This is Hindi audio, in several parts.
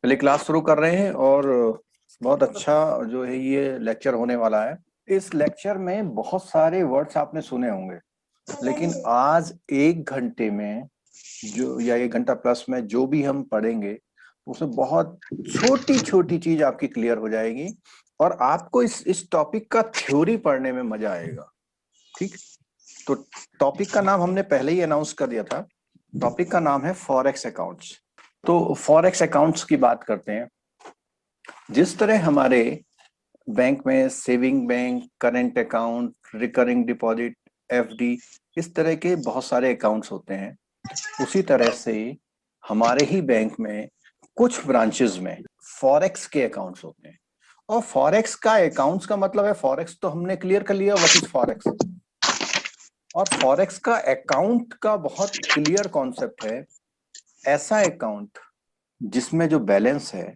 पहले क्लास शुरू कर रहे हैं और बहुत अच्छा जो है ये लेक्चर होने वाला है। इस लेक्चर में बहुत सारे वर्ड्स आपने सुने होंगे, लेकिन आज 1 घंटे में जो या 1 घंटा प्लस में जो भी हम पढ़ेंगे उसमें बहुत छोटी छोटी चीज आपकी क्लियर हो जाएगी और आपको इस टॉपिक का थ्योरी पढ़ने में मजा आएगा। ठीक, तो टॉपिक का नाम हमने पहले ही अनाउंस कर दिया था। टॉपिक का नाम है फॉरेक्स अकाउंट्स। तो फॉरेक्स अकाउंट्स की बात करते हैं। जिस तरह हमारे बैंक में saving bank, current account, recurring deposit, FD, इस तरह के बहुत सारे अकाउंट्स होते हैं, उसी तरह से हमारे ही बैंक में कुछ ब्रांचेस में फॉरेक्स के अकाउंट्स होते हैं। और फॉरेक्स का अकाउंट्स का मतलब है, फॉरेक्स तो हमने क्लियर कर लिया व्हाट इज फॉरेक्स। और फॉरेक्स का अकाउंट का बहुत क्लियर कॉन्सेप्ट है, ऐसा अकाउंट जिसमें जो बैलेंस है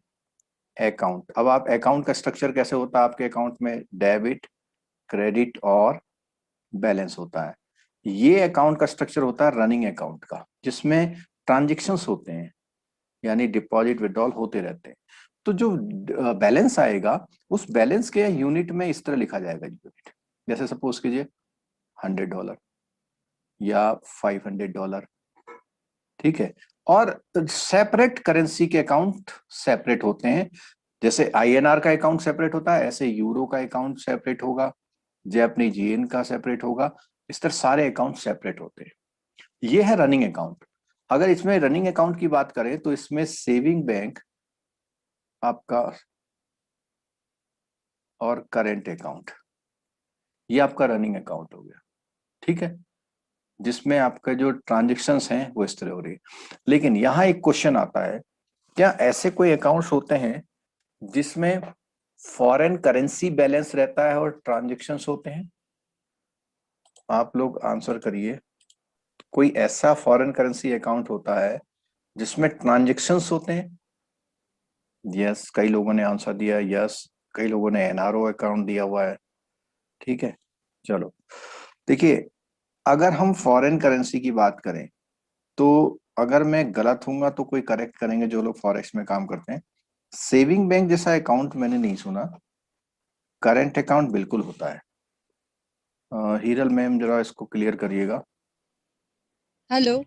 अकाउंट। अब आप अकाउंट का स्ट्रक्चर कैसे होता है आपके अकाउंट में? डेबिट, क्रेडिट और बैलेंस होता है। ये अकाउंट का स्ट्रक्चर होता है रनिंग अकाउंट का, जिसमें ट्रांजेक्शन्स होते हैं, यानी डिपॉजिट विड्रॉल होते रहते हैं। तो जो बैलेंस आएगा उस बैलेंस के यूनिट में इस तरह लिखा जाएगा यूनिट। जैसे सपोज कीजिए $100 या $500, ठीक है। और सेपरेट करेंसी के अकाउंट सेपरेट होते हैं। जैसे आईएनआर का अकाउंट सेपरेट होता है, ऐसे यूरो का अकाउंट सेपरेट होगा, जापानीज येन का सेपरेट होगा। इस तरह सारे अकाउंट सेपरेट होते हैं। ये है रनिंग अकाउंट। अगर इसमें रनिंग अकाउंट की बात करें तो इसमें सेविंग बैंक आपका और करेंट अकाउंट, ये आपका रनिंग अकाउंट हो गया, ठीक है, जिसमें आपका जो ट्रांजेक्शन्स हैं वो इस तरह हो रही है। लेकिन यहाँ एक क्वेश्चन आता है, क्या ऐसे कोई अकाउंट्स होते हैं जिसमें फॉरेन करेंसी बैलेंस रहता है और ट्रांजेक्शन्स होते हैं? आप लोग आंसर करिए। कोई ऐसा फॉरेन करेंसी अकाउंट होता है जिसमें ट्रांजेक्शन्स होते हैं? यस, कई लोगों ने आंसर दिया यस, कई लोगों ने एनआरओ अकाउंट दिया हुआ है, ठीक है। चलो देखिए, अगर हम फॉरेन करेंसी की बात करें तो अगर मैं गलत हूंगा तो कोई करेक्ट करेंगे जो लोग फॉरेक्स में काम करते हैं। सेविंग बैंक जैसा अकाउंट मैंने नहीं सुना। करंट अकाउंट बिल्कुल होता है। हीरल मैम जरा इसको क्लियर करिएगा। हेलो।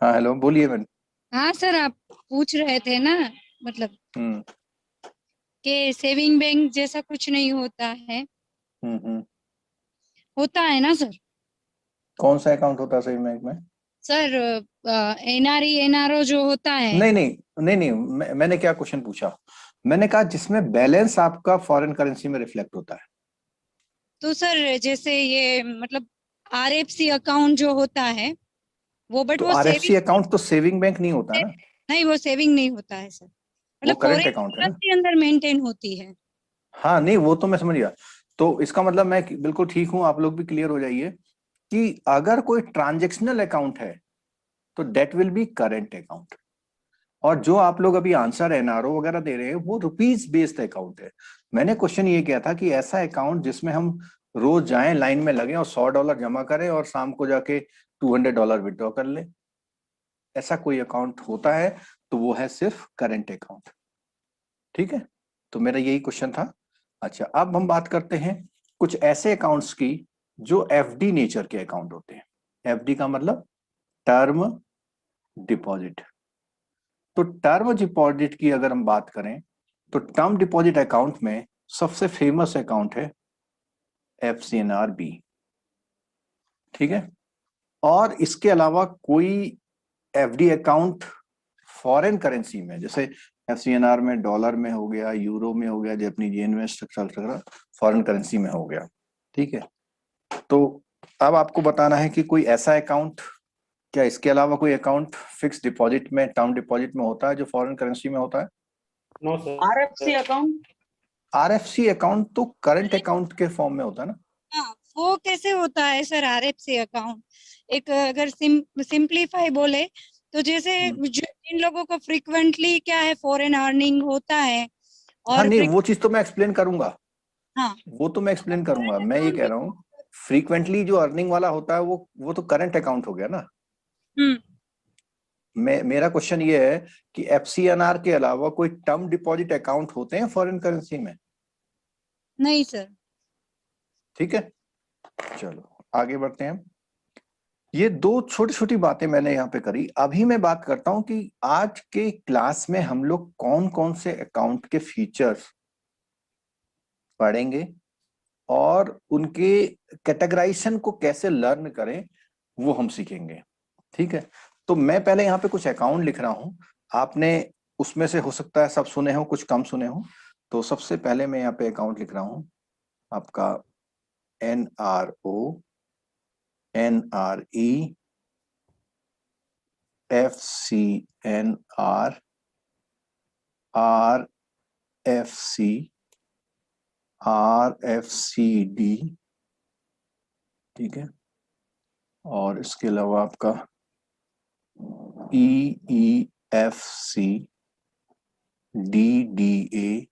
हाँ हेलो, बोलिए मैम। हाँ सर, आप पूछ रहे थे ना, मतलब हम्म कि सेविंग बैंक जैसा कुछ नहीं होता है। हम्म। होता है ना सर? कौन सा अकाउंट होता है सेविंग बैंक में? सर, एनआरई एनआरओ जो होता है। नहीं नहीं नहीं नहीं, मैंने क्या क्वेश्चन पूछा? मैंने कहा जिसमें बैलेंस आपका फॉरेन करेंसी में रिफ्लेक्ट होता है। तो सर जैसे ये मतलब आरएफसी अकाउंट जो होता है वो, बट तो वो आरएफसी सेविंग अकाउंट तो सेविंग बैंक नहीं होता ना, नहीं, वो सेविंग नहीं होता है सर। वो मतलब करेंट फॉरेन अकाउंट है ना। करेंसी अंदर मेंटेन होती है। हाँ नहीं, वो तो मैं समझ गया। तो इसका मतलब मैं बिल्कुल ठीक हूं, आप लोग भी क्लियर हो जाइए कि अगर कोई ट्रांजेक्शनल अकाउंट है तो that will be current account. और जो आप लोग अभी आंसर एनआरओ वगैरह दे रहे हैं वो रुपीज बेस्ड अकाउंट है। मैंने क्वेश्चन ये किया था कि ऐसा अकाउंट जिसमें हम रोज जाएं, लाइन में लगे और $100 जमा करें और शाम को जाके $200 विड्रॉ कर ले, ऐसा कोई अकाउंट होता है तो वो है सिर्फ करेंट अकाउंट, ठीक है। तो मेरा यही क्वेश्चन था। अच्छा, अब हम बात करते हैं कुछ ऐसे अकाउंट्स की जो एफडी नेचर के अकाउंट होते हैं। एफडी का मतलब टर्म डिपॉजिट। तो टर्म डिपॉजिट की अगर हम बात करें तो टर्म डिपॉजिट अकाउंट में सबसे फेमस अकाउंट है एफसीएनआर बी, ठीक है। और इसके अलावा कोई एफडी अकाउंट फॉरेन करेंसी में, जैसे एफसीएनआर में डॉलर में हो गया, यूरो में हो गया, जापानीज येन में, स्ट्रक्चर फॉरेन करेंसी में हो गया, ठीक है। तो अब आपको बताना है कि कोई ऐसा अकाउंट, क्या इसके अलावा कोई अकाउंट फिक्स डिपॉजिट में, टर्म डिपॉजिट में होता है जो फॉरेन करेंसी में होता है? No sir. RFC account. RFC account तो करंट अकाउंट के फॉर्म में होता है ना। हाँ, वो कैसे होता है सर आरएफसी अकाउंट? एक अगर सिंपलीफाई बोले तो जैसे जिन लोगों को फ्रीक्वेंटली क्या है फॉरेन अर्निंग होता है हाँ और नहीं, वो चीज तो मैं एक्सप्लेन करूंगा, हाँ, वो तो मैं एक्सप्लेन करूंगा। करंट मैं ये अकाउंट कह भी। रहा हूँ फ्रीक्वेंटली जो अर्निंग वाला होता है वो तो करंट अकाउंट हो गया ना। हम्म। मेरा क्वेश्चन ये है कि FCNR के अलावा कोई टर्म डिपॉजिट अकाउंट होते हैं फॉरेन करेंसी में? नहीं सर। ठीक है, चलो आगे बढ़ते हैं। ये दो छोटी छोटी बातें मैंने यहाँ पे करी। अभी मैं बात करता हूं कि आज के क्लास में हम लोग कौन कौन से अकाउंट के फीचर्स पढ़ेंगे और उनके कैटेगराइजेशन को कैसे लर्न करें वो हम सीखेंगे। ठीक है, तो मैं पहले यहाँ पे कुछ अकाउंट लिख रहा हूं। आपने उसमें से हो सकता है सब सुने हो, कुछ कम सुने हो। तो सबसे पहले मैं यहाँ पे अकाउंट लिख रहा हूं आपका NRO, NRE, FCNR, RFC, RFCD, ठीक है, और इसके अलावा आपका EEFC, DDA,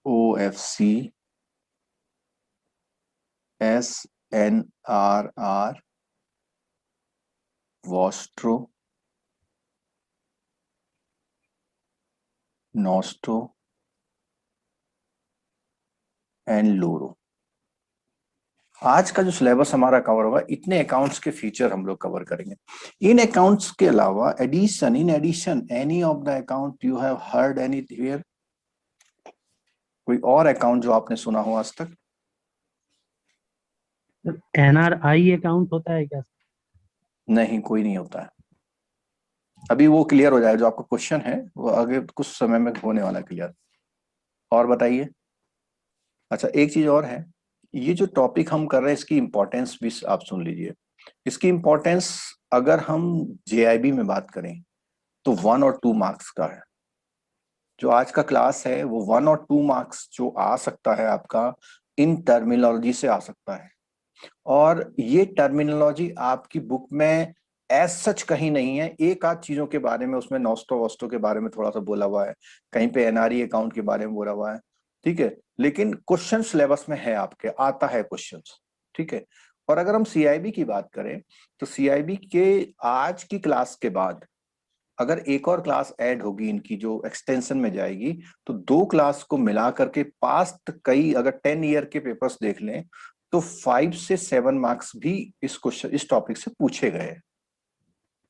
OFC, SNRR, vostro, nostro and loro. आज का जो सिलेबस हमारा कवर होगा, इतने अकाउंट्स के फीचर हम लोग कवर करेंगे। इन अकाउंट्स के अलावा in addition any of the account you have heard anywhere, कोई और अकाउंट जो आपने सुना हो आज तक? NRI अकाउंट होता है क्या? नहीं, कोई नहीं होता है। अभी वो क्लियर हो जाएगा, जो आपका क्वेश्चन है वो आगे कुछ समय में होने वाला क्लियर। और बताइए। अच्छा, एक चीज और है, ये जो टॉपिक हम कर रहे हैं इसकी इंपॉर्टेंस भी आप सुन लीजिए। इसकी इंपॉर्टेंस अगर हम JIB में बात करें तो 1 और 2 मार्क्स का है। जो आज का क्लास है वो 1 और 2 मार्क्स जो आ सकता है आपका, इन टर्मिनोलॉजी से आ सकता है। और ये टर्मिनोलॉजी आपकी बुक में एज सच कहीं नहीं है। एक आध चीजों के बारे में उसमें नॉस्ट्रो वॉस्ट्रो के बारे में थोड़ा सा बोला हुआ है, कहीं पे NRE अकाउंट के बारे में बोला हुआ है, ठीक है, लेकिन क्वेश्चन सिलेबस में है, आपके आता है क्वेश्चन, ठीक है। और अगर हम CIB की बात करें तो CIB के आज की क्लास के बाद अगर एक और क्लास ऐड होगी इनकी जो एक्सटेंशन में जाएगी, तो 2 क्लास को मिला करके पास्ट कई अगर 10 ईयर के पेपर्स देख लें तो 5 से 7 मार्क्स भी इस टॉपिक से पूछे गए।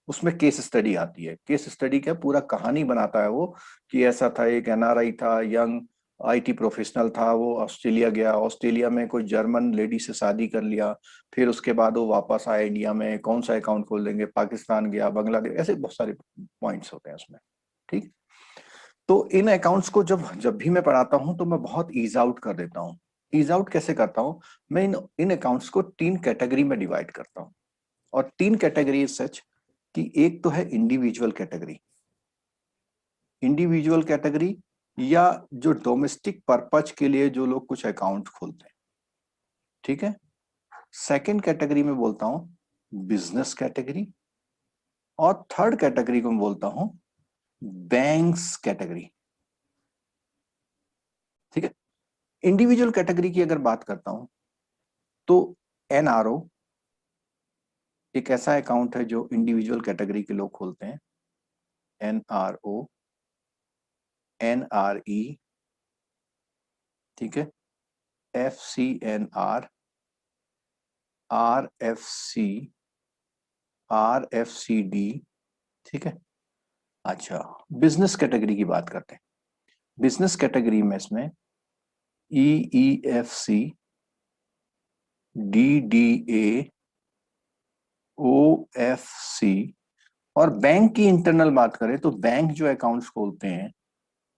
उसमें केस स्टडी आती है। केस स्टडी क्या, पूरा कहानी बनाता है वो, कि ऐसा था, एक NRI था, यंग IT प्रोफेशनल था, वो ऑस्ट्रेलिया गया, ऑस्ट्रेलिया में कोई जर्मन लेडी से शादी कर लिया, फिर उसके बाद वो वापस आया इंडिया में, कौन सा अकाउंट खोल देंगे, पाकिस्तान गया, बांग्लादेश, ऐसे बहुत सारे पॉइंट्स होते हैं उसमें। ठीक, तो इन अकाउंट्स को जब जब भी मैं पढ़ाता हूं तो मैं बहुत ईज आउट कर देता हूँ। ईज आउट कैसे करता हूँ? मैं इन अकाउंट्स को 3 कैटेगरी में डिवाइड करता हूँ। और 3 कैटेगरी सच कि एक तो है इंडिविजुअल कैटेगरी, इंडिविजुअल कैटेगरी या जो डोमेस्टिक पर्पज के लिए जो लोग कुछ अकाउंट खोलते हैं, ठीक है। सेकंड कैटेगरी में बोलता हूं बिजनेस कैटेगरी, और थर्ड कैटेगरी को मैं बोलता हूं बैंक्स कैटेगरी, ठीक है। इंडिविजुअल कैटेगरी की अगर बात करता हूं तो NRO एक ऐसा अकाउंट है जो इंडिविजुअल कैटेगरी के लोग खोलते हैं। NRO, NRE, ठीक है, FCNR, RFC, RFCD, ठीक है। अच्छा, बिजनेस कैटेगरी की बात करते हैं। बिजनेस कैटेगरी में इसमें EEFC, DDA, OFC, और बैंक की इंटरनल बात करें तो बैंक जो अकाउंट्स खोलते हैं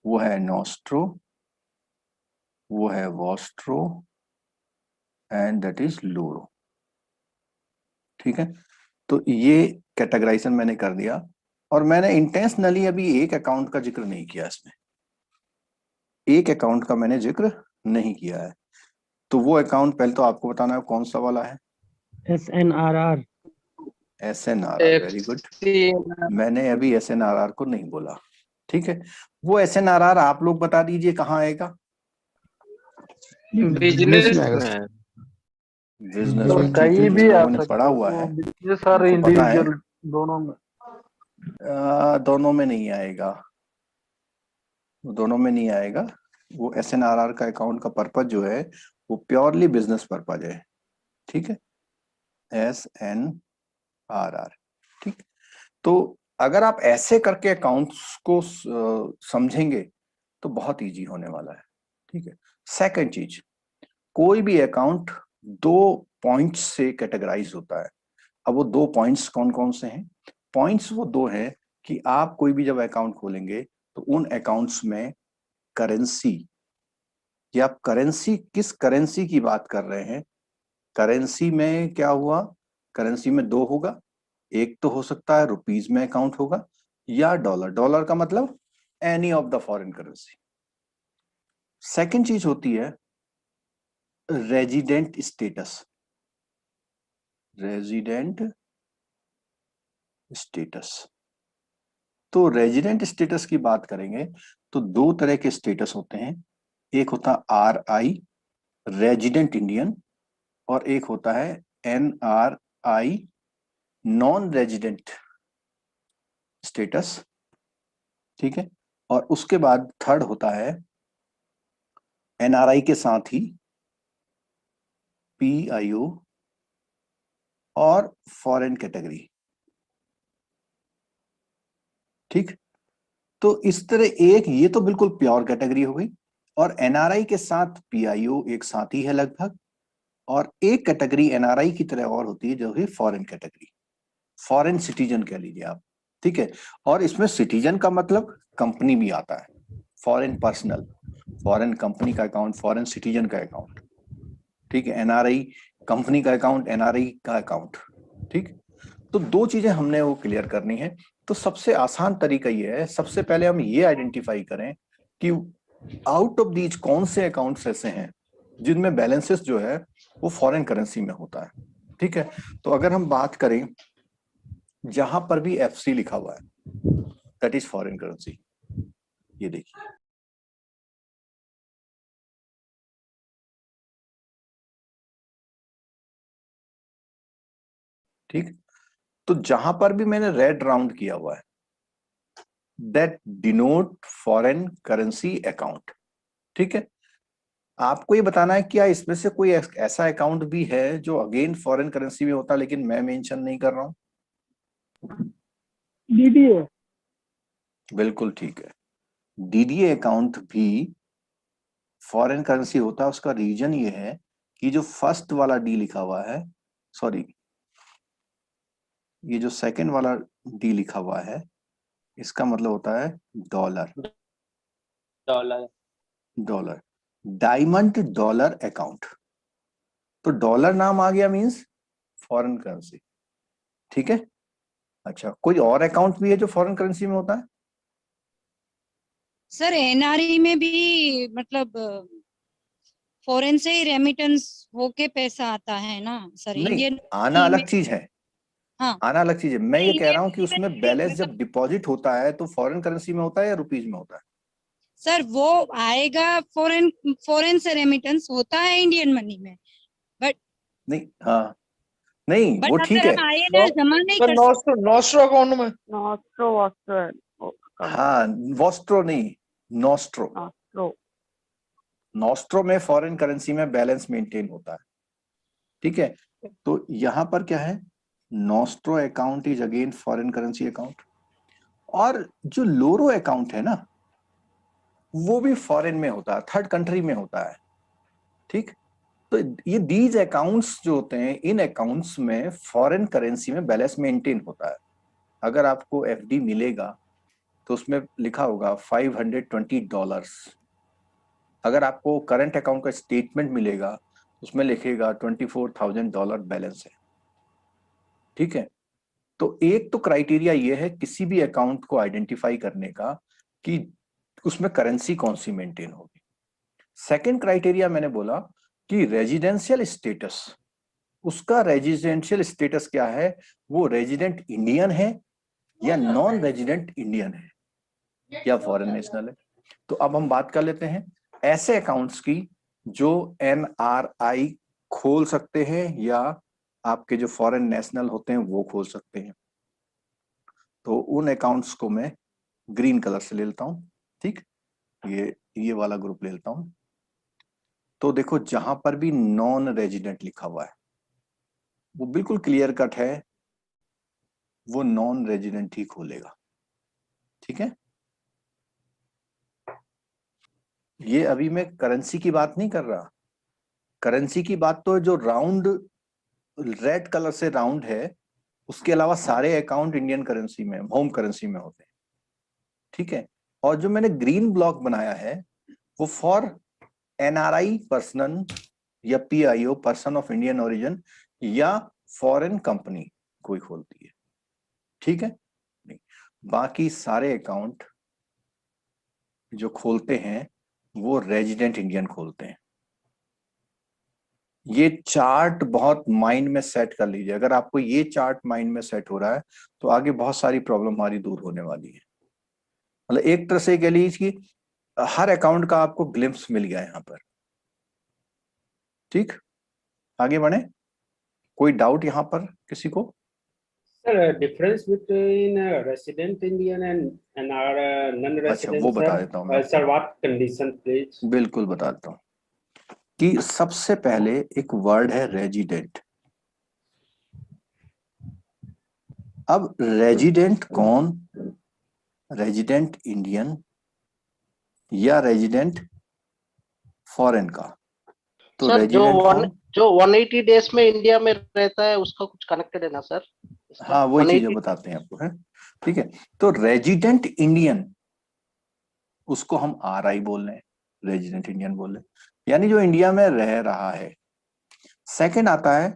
वो है नॉस्ट्रो, वो है वॉस्ट्रो एंड दैट इज लोरो, ठीक है। तो ये कैटेगराइजेशन मैंने कर दिया, और मैंने इंटेंशनली अभी एक अकाउंट का जिक्र नहीं किया इसमें, एक अकाउंट का मैंने जिक्र नहीं किया है। तो वो अकाउंट पहले तो आपको बताना है कौन सा वाला है। SNRR। SNRR, very good. मैंने अभी SNRR को नहीं बोला, ठीक है। वो SNRR आप लोग बता दीजिए कहाँ आएगा। बिजनेस में बिजनेस तो में ठीक कहीं है, भी जिन आ लोगों ने सकता पढ़ा है, हुआ तो है बिजनेस और उनको पता है। इंडिविजुअल दोनों में। दोनों में नहीं आएगा, दोनों में नहीं आएगा। वो SNRR का अकाउंट का पर्पज जो है वो प्योरली बिजनेस पर्पज है, ठीक है, SNRR, ठीक। तो अगर आप ऐसे करके अकाउंट्स को समझेंगे तो बहुत इजी होने वाला है, ठीक है। सेकंड चीज, कोई भी अकाउंट 2 पॉइंट्स से कैटेगराइज होता है। अब वो 2 पॉइंट्स कौन कौन से हैं? पॉइंट्स वो 2 हैं कि आप कोई भी जब अकाउंट खोलेंगे तो उन अकाउंट्स में करेंसी, या आप करेंसी किस करेंसी की बात कर रहे हैं। करेंसी में क्या हुआ, करेंसी में 2 होगा, एक तो हो सकता है रुपीज में अकाउंट होगा, या डॉलर। डॉलर का मतलब any of the foreign currency. Second चीज होती है रेजिडेंट स्टेटस। रेजिडेंट स्टेटस, तो रेजिडेंट स्टेटस की बात करेंगे तो 2 तरह के स्टेटस होते हैं। एक होता है RI, रेजिडेंट इंडियन, और एक होता है NRI, नॉन रेजिडेंट स्टेटस, ठीक है। और उसके बाद थर्ड होता है NRI के साथ ही PIO और फॉरेन कैटेगरी, ठीक। तो इस तरह एक ये तो बिल्कुल प्योर कैटेगरी हो गई, और NRI के साथ PIO एक साथ ही है लगभग, और एक कैटेगरी NRI की तरह और होती है जो है फॉरेन कैटेगरी, फॉरेन सिटीजन कह लीजिए आप, ठीक है। और इसमें सिटीजन का मतलब कंपनी भी आता है, फॉरेन पर्सनल, फॉरेन कंपनी का अकाउंट, फॉरेन सिटीजन का अकाउंट, ठीक है। NRI कंपनी का अकाउंट, NRI का अकाउंट, ठीक। तो 2 चीजें हमने वो क्लियर करनी है। तो सबसे आसान तरीका ये है, सबसे पहले हम ये आइडेंटिफाई करें कि आउट ऑफ दीज कौन से अकाउंट्स ऐसे हैं जिनमें बैलेंसेस जो है वो फॉरेन करेंसी में होता है, ठीक है। तो अगर हम बात करें जहां पर भी FC लिखा हुआ है दैट इज फॉरेन करेंसी, ये देखिए, ठीक। तो जहां पर भी मैंने रेड राउंड किया हुआ है that denote foreign currency account, ठीक है। आपको ये बताना है क्या इसमें से कोई ऐसा अकाउंट भी है जो अगेन फॉरेन करेंसी में होता है लेकिन मैं मेंशन नहीं कर रहा हूं? DDA। बिल्कुल ठीक है, DDA अकाउंट भी फॉरेन करेंसी होता है। उसका रीजन ये है कि जो फर्स्ट वाला D लिखा हुआ है, सॉरी, ये जो सेकंड वाला D लिखा हुआ है इसका मतलब होता है dollar. Dollar dollar, diamond dollar account. तो डॉलर नाम आ गया मींस फॉरेन करेंसी, ठीक है। अच्छा, कोई और अकाउंट भी है जो फॉरेन करेंसी में होता है? सर NRI में भी मतलब फॉरेन से ही रेमिटेंस होके पैसा आता है ना सर, नहीं, इंडियन आना में। अलग चीज है, हाँ, आना अलग चीज है। मैं ये नहीं कह रहा हूं कि मैं उसमें बैलेंस मतलब जब डिपॉजिट होता है तो फॉरेन करेंसी में होता है या रुपीज में होता है? सर वो आएगा फॉरेन, फॉरेन से रेमिटेंस होता है इंडियन मनी में, बट नहीं, हाँ, नहीं वो ठीक अगर है। हम INR जमा नहीं कर सकते। नॉस्ट्रो नॉस्ट्रो अकाउंट में, नॉस्ट्रो वॉस्ट्रो हाँ, वॉस्ट्रो नहीं, नॉस्ट्रो। नॉस्ट्रो। नॉस्ट्रो में फॉरेन करेंसी में बैलेंस मेंटेन होता है, ठीक है। तो यहां पर क्या है, nostro account is again foreign currency account, और जो लोरो अकाउंट है ना वो भी फॉरेन में होता है, थर्ड कंट्री में होता है, ठीक। तो ये दीज अकाउंट्स जो होते हैं, इन अकाउंट्स में फॉरेन करेंसी में बैलेंस मेंटेन होता है। अगर आपको FD मिलेगा तो उसमें लिखा होगा $520। अगर आपको करंट अकाउंट का स्टेटमेंट मिलेगा उसमें लिखेगा $24,000 बैलेंस है, ठीक है। तो एक तो क्राइटेरिया ये है किसी भी अकाउंट को आइडेंटिफाई करने का कि उसमें करेंसी कौन सी मेंटेन होगी। सेकंड क्राइटेरिया मैंने बोला कि रेजिडेंशियल स्टेटस, उसका रेजिडेंशियल स्टेटस क्या है, वो रेजिडेंट इंडियन है या नॉन रेजिडेंट इंडियन है या फॉरेन नेशनल है। तो अब हम बात कर लेते हैं ऐसे अकाउंट्स की जो NRI खोल सकते हैं या आपके जो फॉरेन नेशनल होते हैं वो खोल सकते हैं। तो उन अकाउंट्स को मैं ग्रीन कलर से ले लेता हूं। ठीक, ये वाला ग्रुप ले लेता हूं। तो देखो जहां पर भी नॉन रेजिडेंट लिखा हुआ है वो बिल्कुल क्लियर कट है, वो नॉन रेजिडेंट ही खोलेगा। ठीक है, ये अभी मैं करेंसी की बात नहीं कर रहा। करेंसी की बात तो जो राउंड रेड कलर से राउंड है उसके अलावा सारे अकाउंट इंडियन करेंसी में, होम करेंसी में होते हैं। ठीक है, और जो मैंने ग्रीन ब्लॉक बनाया है वो फॉर एनआरआई पर्सन या PIO, person of Indian origin, या फॉरेन कंपनी कोई खोलती है। ठीक है, नहीं, बाकी सारे अकाउंट जो खोलते हैं वो रेजिडेंट इंडियन खोलते हैं। ये चार्ट बहुत माइंड में सेट कर लीजिए। अगर आपको ये चार्ट माइंड में सेट हो रहा है तो आगे बहुत सारी प्रॉब्लम हमारी दूर होने वाली है। मतलब एक तरह से कह लीजिए कि हर अकाउंट का आपको ग्लिम्स मिल गया यहाँ पर। ठीक, आगे बढ़े। कोई डाउट यहाँ पर किसी को? Sir, difference between resident Indian and our अच्छा, non-resident, वो बता sir. देता हूँ मैं Sir, आपको। what condition, please? बिल्कुल बता देता हूँ कि सबसे पहले एक वर्ड है रेजिडेंट। अब रेजिडेंट कौन? रेजिडेंट इंडियन या रेजिडेंट फॉरेन का? तो सर रेजिडेंट कौन? जो 180 डेज में इंडिया में रहता है उसका कुछ कनेक्टेड है ना सर? हाँ, वही चीजें 180 बताते हैं आपको, है। ठीक है, तो रेजिडेंट इंडियन उसको हम आरआई बोल रहे हैं, रेजिडेंट इंडियन बोल रहे हैं, यानी जो इंडिया में रह रहा है। सेकंड आता है,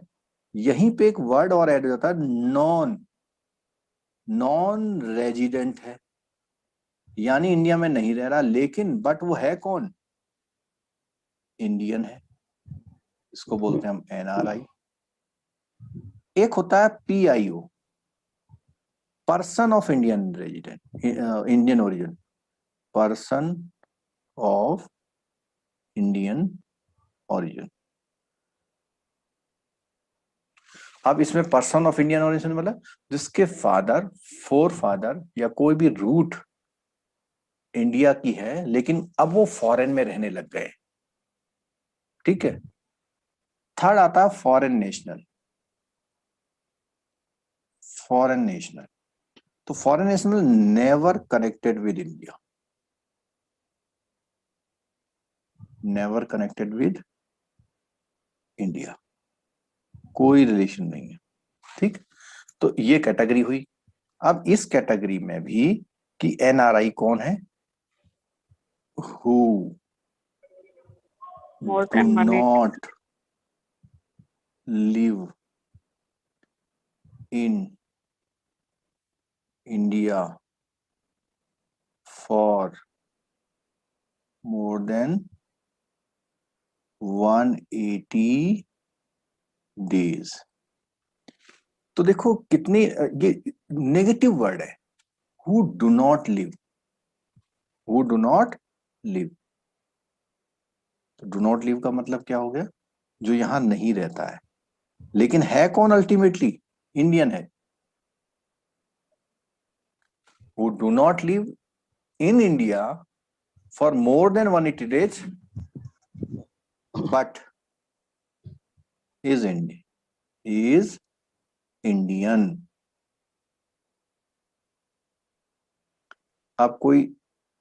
यहीं पे एक वर्ड और ऐड हो जाता है, नॉन। नॉन रेजिडेंट है यानी इंडिया में नहीं रह रहा, लेकिन बट वो है कौन? इंडियन है। इसको बोलते हैं हम एनआरआई। एक होता है PIO, person of Indian resident, Indian origin, person of Indian origin. अब इसमें पर्सन ऑफ इंडियन ओरिजिन मतलब जिसके फादर, फोर फादर या कोई भी रूट इंडिया की है लेकिन अब वो फॉरेन में रहने लग गए। ठीक है, थर्ड आता है फॉरेन नेशनल। फॉरेन नेशनल, तो foreign national never connected with India, never connected with India, कोई रिलेशन नहीं है। ठीक, तो ये कैटेगरी हुई। अब इस कैटेगरी में भी कि एनआरआई कौन है? Who More do than 180. Not live in India for more than 180 days. तो देखो कितनी ये नेगेटिव वर्ड है, who do not live. Who do not live, तो डू नॉट लिव का मतलब क्या हो गया? जो यहां नहीं रहता है, लेकिन है कौन अल्टीमेटली? इंडियन है। Who do not live in India for more than 180 days but is Indian. अब कोई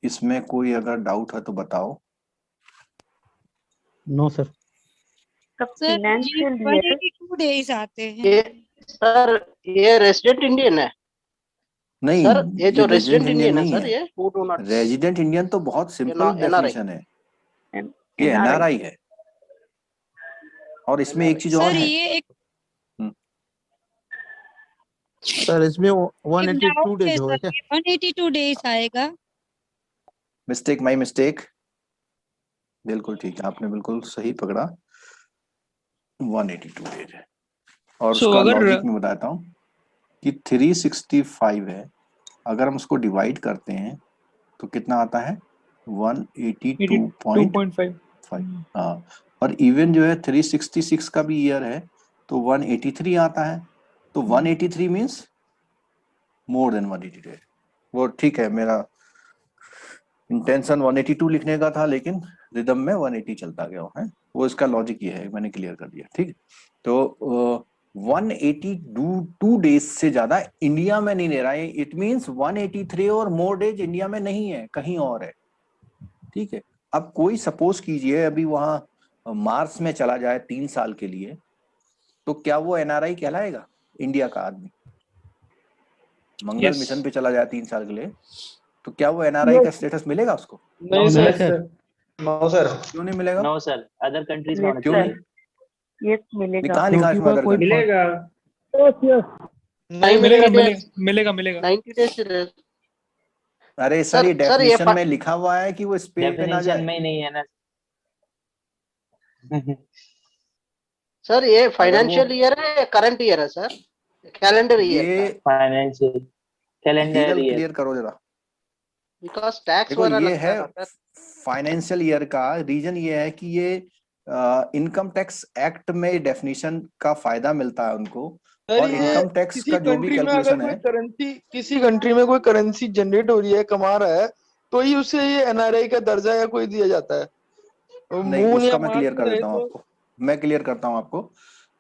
इसमें कोई अगर डाउट है तो बताओ। No sir. The सर ये financial year 182 डेज आते हैं। ये सर ये रेजिडेंट इंडियन है नहीं, सर, ये जो रेजिडेंट रेजिडेंट इंडियन इंडियन है नहीं सर, है। ये who do not resident Indian तो बहुत सिंपल NRI डेफिनेशन है, and ये NRI. एनआरआई है। और इसमें एक चीज और सर है। ये एक सर इसमें 182 डाउट है डेज होगा सर, क्या? ये 182 डेज आएगा। Mistake, my mistake. बिल्कुल ठीक है, आपने बिल्कुल सही पकड़ा, 182 डेज है। और So, उसका अगर लॉजिक मैं बताता हूँ कि 365 है, अगर हम उसको डिवाइड करते हैं तो कितना आता है? 182.5। 2.5 5 हाँ, और इवन जो है 366 का भी ईयर है तो 183 आता है, तो 183 मीन्स मोर देन 180 डेज। वो ठीक है, मेरा इंटेंशन 182 लिखने का था लेकिन रिदम में 180 चलता गया है, वो इसका लॉजिक ये है, मैंने क्लियर कर दिया। ठीक, तो 182 डेज से ज्यादा इंडिया में नहीं ले रहा है, इट मींस 183 और मोर डेज इंडिया में नहीं है, कहीं और है। ठीक है, अब कोई सपोज कीजिए अभी वहां मार्स में चला जाए 3 साल के लिए, तो क्या वो एनआरआई कहलाएगा? इंडिया का आदमी मंगल Yes. मिशन पे चला जाए 3 साल के लिए, तो क्या वो एनआरआई का स्टेटस मिलेगा उसको? No, नहीं sir. Sir, No, sir. क्यों नहीं मिलेगा? No, sir. Other countries में होना क्यों चाहिए। नहीं? यस मिलेगा। कहाँ लिखा है क्योंकि इसमें वो अदर कोई कंट्री? मिलेगा। नहीं मिलेगा, मिलेगा मिलेगा 90 days। अरे सर, ये सर, ये डेफिनेशन में लिखा हुआ है कि वो स्पेस पे ना डेफिनेशन जाए। में ही नहीं है ना। सर ये वो- फाइनेंशियल ईयर है या करंट ईयर है सर? कैलेंडर ईयर ये financial calendar region year. Clear करो जरा। बिकॉज टैक्स देखो वगैरह ये लगता है है ना सर। फाइनेंशियल ईयर का रीजन, ये है कि ये इनकम टैक्स एक्ट में डेफिनेशन का फायदा मिलता है उनको, और इनकम टैक्स किसी का जो भी कंट्री में अगर कैलकुलेशन कोई है, करेंसी, किसी कंट्री में कोई करेंसी जनरेट हो रही है, कमा रहा है, तो ही उसे ये एनआरआई का दर्जा या कोई दिया जाता है। नहीं मून उसका या मैं मार्स क्लियर में कर रहे देता हूँ तो आपको, मैं क्लियर करता हूँ आपको।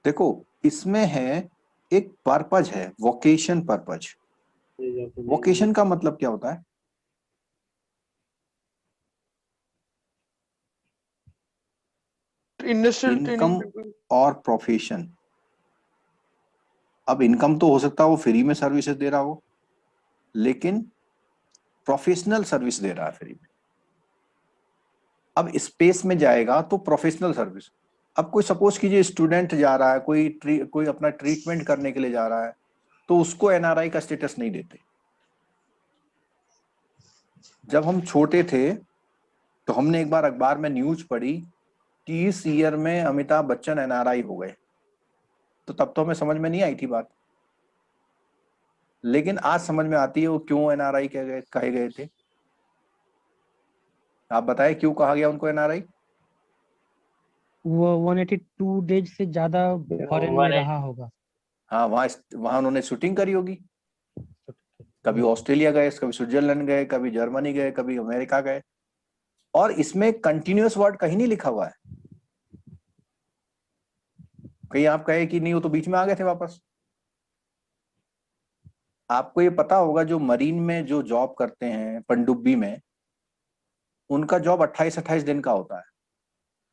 देखो इसमें है एक पर्पज है, वोकेशन पर्पज। वोकेशन का मतलब क्या होता है? Industrial income training. और प्रोफेशन। अब इनकम तो हो सकता है वो फ्री में सर्विसेज दे रहा हो, लेकिन प्रोफेशनल सर्विस दे रहा है फ्री में। अब स्पेस में जाएगा तो प्रोफेशनल सर्विस। अब कोई सपोज कीजिए स्टूडेंट जा रहा है, कोई अपना ट्रीटमेंट करने के लिए जा रहा है, तो उसको एनआरआई का स्टेटस नहीं देते। जब हम छोटे थे तो हमने एक बार अखबार में न्यूज पढ़ी कि इस ईयर में अमिताभ बच्चन एनआरआई हो गए, तो तब तो हमें समझ में नहीं आई थी बात, लेकिन आज समझ में आती है वो क्यों एनआरआई कहे गए थे। आप बताएं क्यों कहा गया उनको एनआरआई? वो 182 डेज से ज्यादा फॉरेन में रहा होगा। हाँ, वहां उन्होंने शूटिंग करी होगी, कभी ऑस्ट्रेलिया गए, कभी स्विट्जरलैंड गए, कभी जर्मनी गए, कभी अमेरिका गए, और इसमें कंटिन्यूअस वर्ड कहीं नहीं लिखा हुआ है। कहीं आप कहे कि नहीं वो तो बीच में आ गए थे वापस। आपको ये पता होगा जो मरीन में जो जॉब करते हैं पनडुब्बी में, उनका जॉब 28-28 दिन का होता है।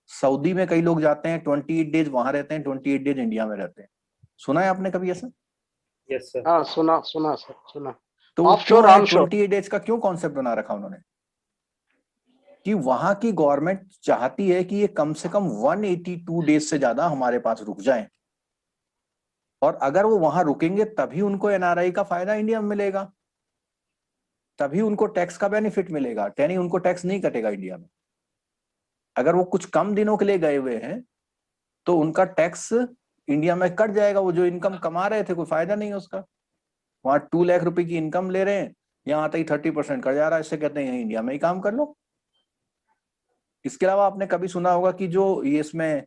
सऊदी में कई लोग जाते हैं 28 डेज वहां रहते हैं, 28 डेज इंडिया में रहते हैं। सुना है आपने कभी ऐसा? Yes sir. हाँ सुना सुना सर सुना। तो ऑफशोर क्यों है ऑनशोर। 28 डेज का क्यों कॉन्सेप्ट बना रखा उन्होंने? कि वहां की गवर्नमेंट चाहती है कि ये कम से कम 182 डेज से ज्यादा हमारे पास रुक जाएं, और अगर वो वहां रुकेंगे तभी उनको एनआरआई का फायदा इंडिया में मिलेगा, तभी उनको टैक्स का बेनिफिट मिलेगा, यानी उनको टैक्स नहीं कटेगा इंडिया में। अगर वो कुछ कम दिनों के लिए गए हुए हैं तो उनका टैक्स इंडिया में कट जाएगा, वो जो इनकम कमा रहे थे कोई फायदा नहीं है उसका। वहां 2 लाख रुपए की इनकम ले रहे हैं, यहाँ आते ही 30% कट जा रहा है, इससे कहते हैं इंडिया में ही काम कर लो। इसके अलावा आपने कभी सुना होगा कि जो ये इसमें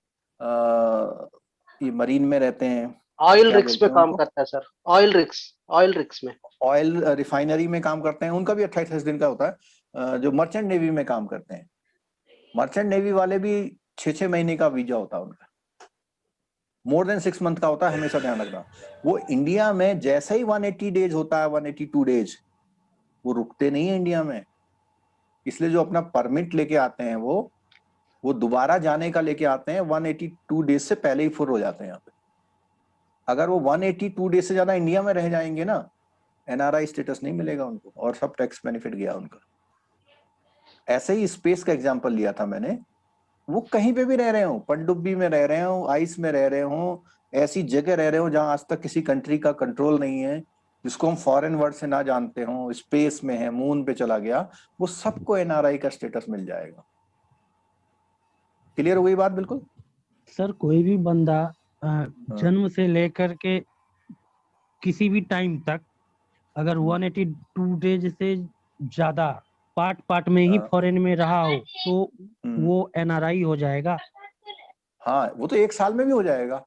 ये मरीन में रहते हैं, ऑयल क्या रिक्स बोलते में हैं काम उनको? करता है सर। ऑयल रिक्स में। ऑयल रिफाइनरी में काम करते हैं, उनका भी 28 दिन का होता है। जो मर्चेंट नेवी में काम करते हैं, मर्चेंट नेवी वाले भी 6-6 महीने का वीजा होता है उनका, मोर देन 6 मंथ का होता है, हमेशा ध्यान रखना। वो इंडिया में जैसे ही 180 डेज होता है, 182 डेज, वो रुकते नहीं है इंडिया में। इसलिए जो अपना परमिट लेके आते हैं वो दोबारा जाने का लेके आते हैं, 182 डेज से पहले ही फुल हो जाते हैं यहाँ पे। अगर वो 182 डेज से ज्यादा इंडिया में रह जाएंगे ना, एनआरआई स्टेटस नहीं मिलेगा उनको, और सब टैक्स बेनिफिट गया उनका। ऐसे ही स्पेस का एग्जांपल लिया था मैंने, वो कहीं पे भी रह रहे हो, पनडुब्बी में रह रहे हो, आइस में रह रहे हो, ऐसी जगह रह रहे हो जहां आज तक किसी कंट्री का कंट्रोल नहीं है, जिसको हम फॉरेन वर्ड से ना जानते हो, स्पेस में है, मून पे चला गया, वो सबको एनआरआई का स्टेटस मिल जाएगा। क्लियर हो गई बात? बिल्कुल। सर कोई भी बंदा जन्म से लेकर के किसी भी टाइम तक अगर 182 डेज से ज्यादा पार्ट पार्ट में ही हाँ। फॉरेन में रहा हो तो वो एनआरआई हो जाएगा। हाँ, वो तो 1 साल में भी हो जाएगा।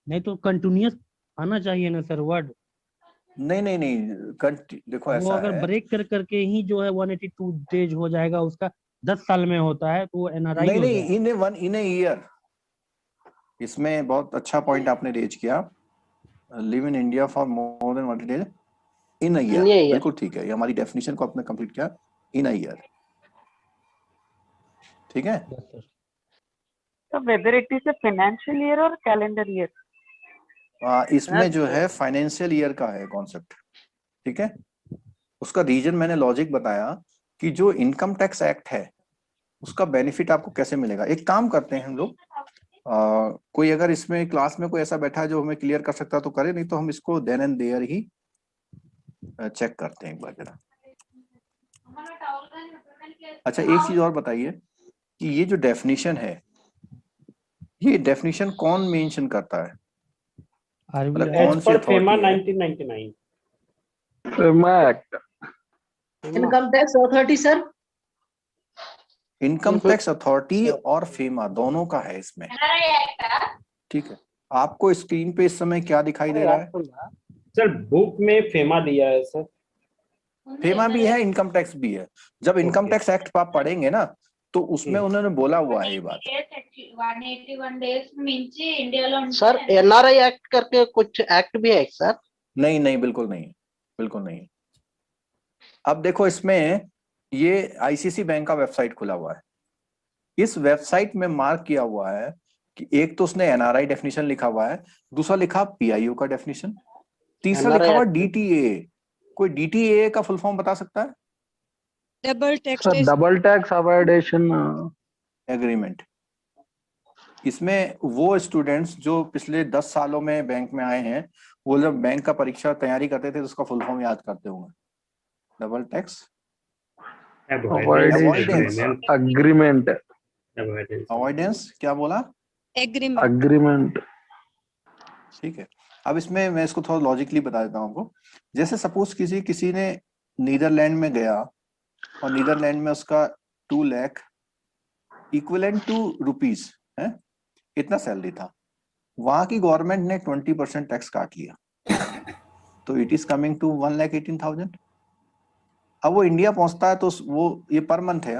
नहीं तो कंटिन्यूअस आना चाहिए ना सर वर्ड। नहीं नहीं नहीं, देखो वो ऐसा अगर है। ब्रेक कर करके ही जो है 182 डेज हो जाएगा उसका, 10 साल में होता है तो वो एनआरआई नहीं हो नहीं, जाएगा। इन ए ईयर। इसमें बहुत अच्छा पॉइंट आपने रेज किया। Live in India for more then 1 days in a year, year. बिल्कुल ठीक है, ये हमारी डेफिनेशन को आपने कंप्लीट किया, इन अ ईयर। ठीक है। Yes sir. So whether it is a financial year or calendar year. इसमें जो है फाइनेंशियल ईयर का है कॉन्सेप्ट। ठीक है। उसका रीजन मैंने लॉजिक बताया कि जो इनकम टैक्स एक्ट है उसका बेनिफिट आपको कैसे मिलेगा। एक काम करते हैं हम लोग, कोई अगर इसमें क्लास में कोई ऐसा बैठा है जो हमें क्लियर कर सकता तो करे, नहीं तो हम इसको देन एंड देयर ही चेक करते हैं एक बार जरा। अच्छा, एक चीज और बताइए कि ये जो डेफिनेशन है, ये डेफिनेशन कौन मेंशन करता है, मतलब कौन सी अथॉरिटी है? 1999 income tax authority sir. Income tax authority और फेमा दोनों का है इसमें। ठीक है। आपको स्क्रीन पे इस समय क्या दिखाई दे रहा है? सर बुक में फेमा दिया है सर। फेमा भी है, इनकम टैक्स भी है। जब इनकम टैक्स एक्ट आप पढ़ेंगे ना तो उसमें उन्होंने बोला हुआ है ये बात। 181 डेज मिंची इंडिया सर एनआरआई एक्ट करके कुछ एक्ट भी है सर? नहीं नहीं, बिल्कुल नहीं, बिल्कुल नहीं। अब देखो इसमें ये आईसीसी बैंक का वेबसाइट खुला हुआ है। इस वेबसाइट में मार्क किया हुआ है कि एक तो उसने एनआरआई डेफिनेशन लिखा हुआ है, दूसरा लिखा पीआईओ का डेफिनेशन, तीसरा लिखा हुआ डीटीए। कोई डीटीए का फुल फॉर्म बता सकता है? Double taxation. Double tax avoidation agreement. इसमें वो स्टूडेंट्स जो पिछले 10 सालों में बैंक में आए हैं, वो जब बैंक का परीक्षा तैयारी करते थे तो उसका फुल फॉर्म याद करते होंगे। Double tax agreement. अवॉइडेंस क्या बोला? अग्रीमेंट। ठीक है। अब इसमें मैं इसको थोड़ा लॉजिकली बता देता हूँ आपको। जैसे सपोज किसी ने नीदरलैंड में गया और नीदरलैंड में उसका 2 लाख इक्विवेलेंट टू रुपीस है, इतना सैलरी था। वहां की गवर्नमेंट ने 20% टैक्स काट लिया, तो इट इज कमिंग टू 1,18,000। अब वो इंडिया पहुंचता है तो वो ये पर मंथ है,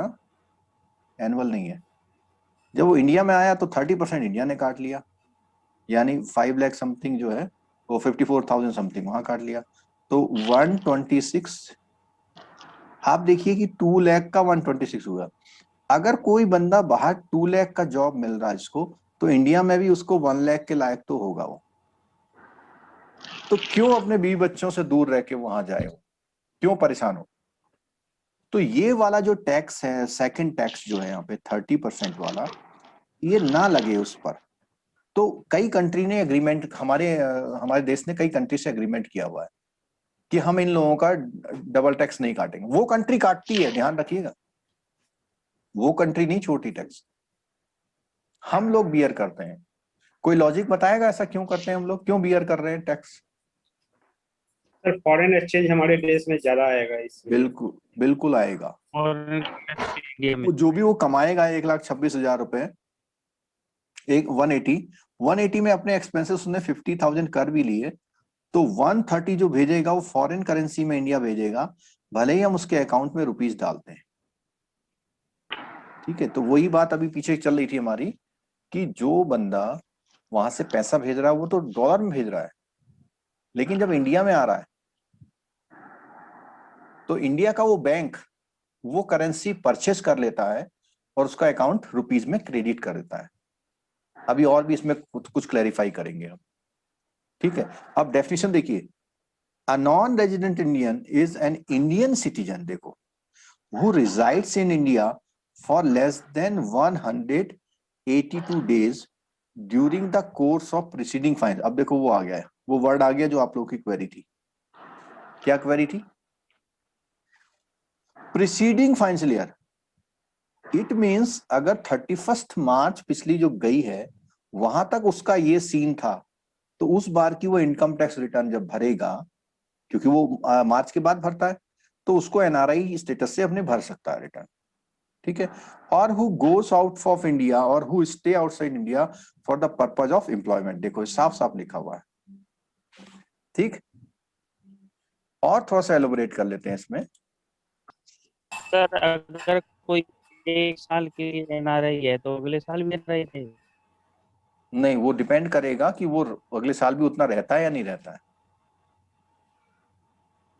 एनुअल नहीं है। जब वो इंडिया में आया तो 30% इंडिया ने काट लिया, यानी 5 लाख समथिंग जो है वो 54,000 समथिंग वहां काट लिया, तो 126। आप देखिए कि 2 लाख का 126 हुआ। अगर कोई बंदा बाहर 2 लाख का जॉब मिल रहा है इसको, तो इंडिया में भी उसको 1 लाख के लायक तो होगा वो। तो क्यों अपने बीवी बच्चों से दूर रह के वहां जाए वो, क्यों परेशान हो? तो ये वाला जो टैक्स है, सेकंड टैक्स जो है यहाँ पे 30% वाला, ये ना लगे उस पर। तो कई कंट्री ने एग्रीमेंट, हमारे देश ने कई कंट्री से एग्रीमेंट किया हुआ है कि हम इन लोगों का डबल टैक्स नहीं काटेंगे। वो कंट्री काटती है, ध्यान रखिएगा, वो कंट्री नहीं छोटी टैक्स, हम लोग बियर करते हैं। कोई लॉजिक बताएगा ऐसा क्यों करते हैं हम लोग, क्यों बियर कर रहे हैं टैक्स? सर फॉरेन एक्सचेंज हमारे देश में ज्यादा आएगा इसमें। बिल्कुल बिल्कुल आएगा। और इंडिया में जो भी वो कमाएगा 1,26,000 रुपए, एक 180 में अपने एक्सपेंसेस उसने 50,000 कर भी लिए, तो 130 जो भेजेगा वो फॉरेन करेंसी में इंडिया भेजेगा, भले ही हम उसके अकाउंट में रुपीस डालते हैं। ठीक है। तो वही बात अभी पीछे चल रही थी हमारी कि जो बंदा वहां से पैसा भेज रहा है वो तो डॉलर में भेज रहा है, लेकिन जब इंडिया में आ रहा है तो इंडिया का वो बैंक वो करेंसी परचेस कर लेता है और उसका अकाउंट रुपीस में क्रेडिट कर देता है। अभी और भी इसमें कुछ क्लैरिफाई करेंगे हम। ठीक है। अब डेफिनेशन देखिए, a non resident Indian is an Indian citizen, देखो, who resides in India for less than 182 days during the course of preceding fine. अब देखो वो आ गया है, वो वर्ड आ गया जो आप लोगों की क्वेरी थी। क्या क्वेरी थी? Preceding financial year. It means अगर 31 मार्च पिछली जो गई है वहां तक उसका ये सीन था, तो उस बार की वो इनकम टैक्स रिटर्न जब भरेगा, क्योंकि वो मार्च के बाद भरता है, तो उसको एनआरआई स्टेटस से अपने भर सकता है रिटर्न, ठीक है। और who goes out of India और who stay outside India for the purpose of employment, देखो साफ साफ लिखा हुआ है, ठीक। और थोड़ा सा एलोबरेट कर लेते हैं इसमें। सर अगर कोई 1 साल के लिए एनआरआई है तो अगले साल भी एनआरआई है? नहीं, वो डिपेंड करेगा कि वो अगले साल भी उतना रहता है या नहीं रहता है,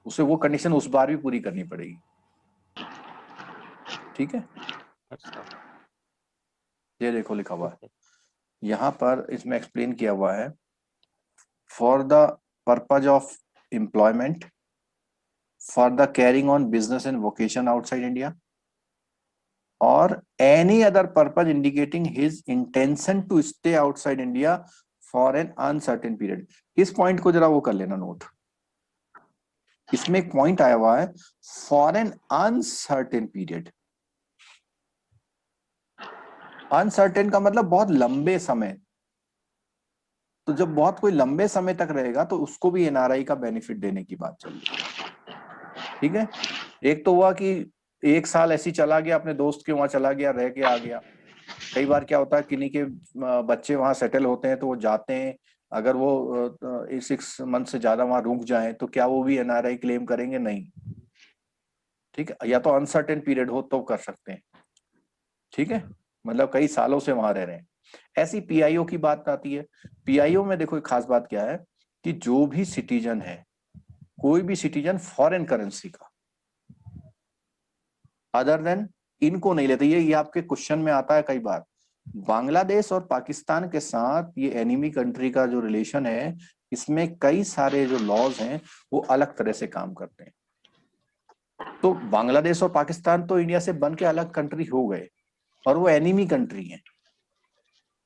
उसे वो कंडीशन उस बार भी पूरी करनी पड़ेगी, ठीक है। ये देखो लिखा हुआ है यहाँ पर, इसमें एक्सप्लेन किया हुआ है, for the purpose of employment, for the carrying on business and vocation outside India, और any other purpose indicating his intention to stay outside India for an uncertain period. इस पॉइंट को जरा वो कर लेना नोट, इसमें एक पॉइंट आया हुआ है for an uncertain period. Uncertain का मतलब बहुत लंबे समय, तो जब बहुत कोई लंबे समय तक रहेगा तो उसको भी एनआरआई का बेनिफिट देने की बात चल रही है, ठीक है। एक तो हुआ कि 1 साल ऐसी चला गया, अपने दोस्त के वहां चला गया, रह के आ गया। कई बार क्या होता है, किन्हीं के बच्चे वहां सेटल होते हैं तो वो जाते हैं, अगर वो 6 मंथ से ज्यादा वहां रुक जाएं तो क्या वो भी एनआरआई क्लेम करेंगे? नहीं, ठीक है। या तो अनसर्टेन पीरियड हो तो कर सकते हैं, ठीक है, मतलब कई सालों से वहां रह रहे हैं। ऐसी पीआईओ की बात आती है। पीआईओ में देखो एक खास बात क्या है कि जो भी सिटीजन है, कोई भी सिटीजन फॉरेन करेंसी का अदर देन इनको नहीं लेते। ये आपके क्वेश्चन में आता है कई बार। बांग्लादेश और पाकिस्तान के साथ ये एनिमी कंट्री का जो रिलेशन है, इसमें कई सारे जो लॉज हैं वो अलग तरह से काम करते हैं। तो बांग्लादेश और पाकिस्तान तो इंडिया से बन के अलग कंट्री हो गए और वो एनिमी कंट्री है,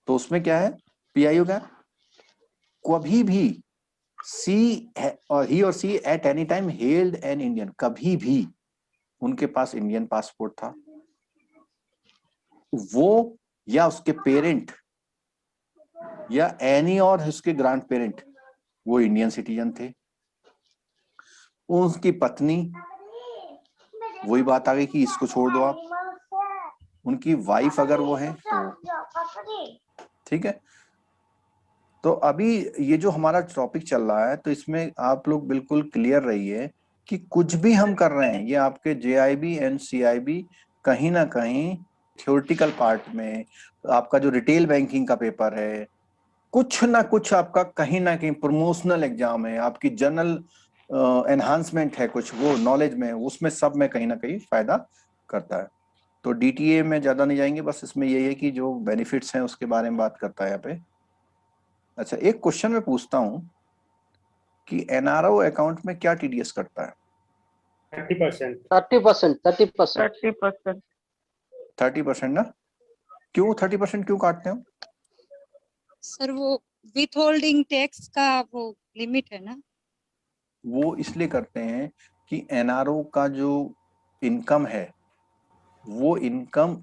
तो उसमें क्या है, पीआईओ क्या, कभी भी ही और she at any time held an Indian, कभी भी उनके पास इंडियन पासपोर्ट था, वो या उसके पेरेंट या एनी और उसके ग्रैंड पेरेंट वो इंडियन सिटीजन थे, उनकी पत्नी, वही बात आ गई कि इसको छोड़ दो आप, उनकी वाइफ अगर वो है तो, ठीक है। तो अभी ये जो हमारा टॉपिक चल रहा है, तो इसमें आप लोग बिल्कुल क्लियर रहिए कि कुछ भी हम कर रहे हैं, ये आपके जेआईबी एंड सीआईबी कहीं ना कहीं थ्योरेटिकल पार्ट में, आपका जो रिटेल बैंकिंग का पेपर है, कुछ ना कुछ आपका कहीं ना कहीं प्रमोशनल एग्जाम है, आपकी जनरल एनहांसमेंट है कुछ, वो नॉलेज में, उसमें सब में कहीं ना कहीं फायदा करता है। तो डीटीए में ज्यादा नहीं जाएंगे, बस इसमें यही है कि जो बेनिफिट्स हैं उसके बारे में बात करता है यहाँ पे। अच्छा, एक क्वेश्चन मैं पूछता हूं कि एनआरओ अकाउंट में क्या टीडीएस करता है? 30%। 30% ना? क्यों 30% क्यों काटते हो? सर वो विथ होल्डिंग टैक्स का वो लिमिट है ना, वो इसलिए करते हैं कि एनआरओ का जो इनकम है, वो इनकम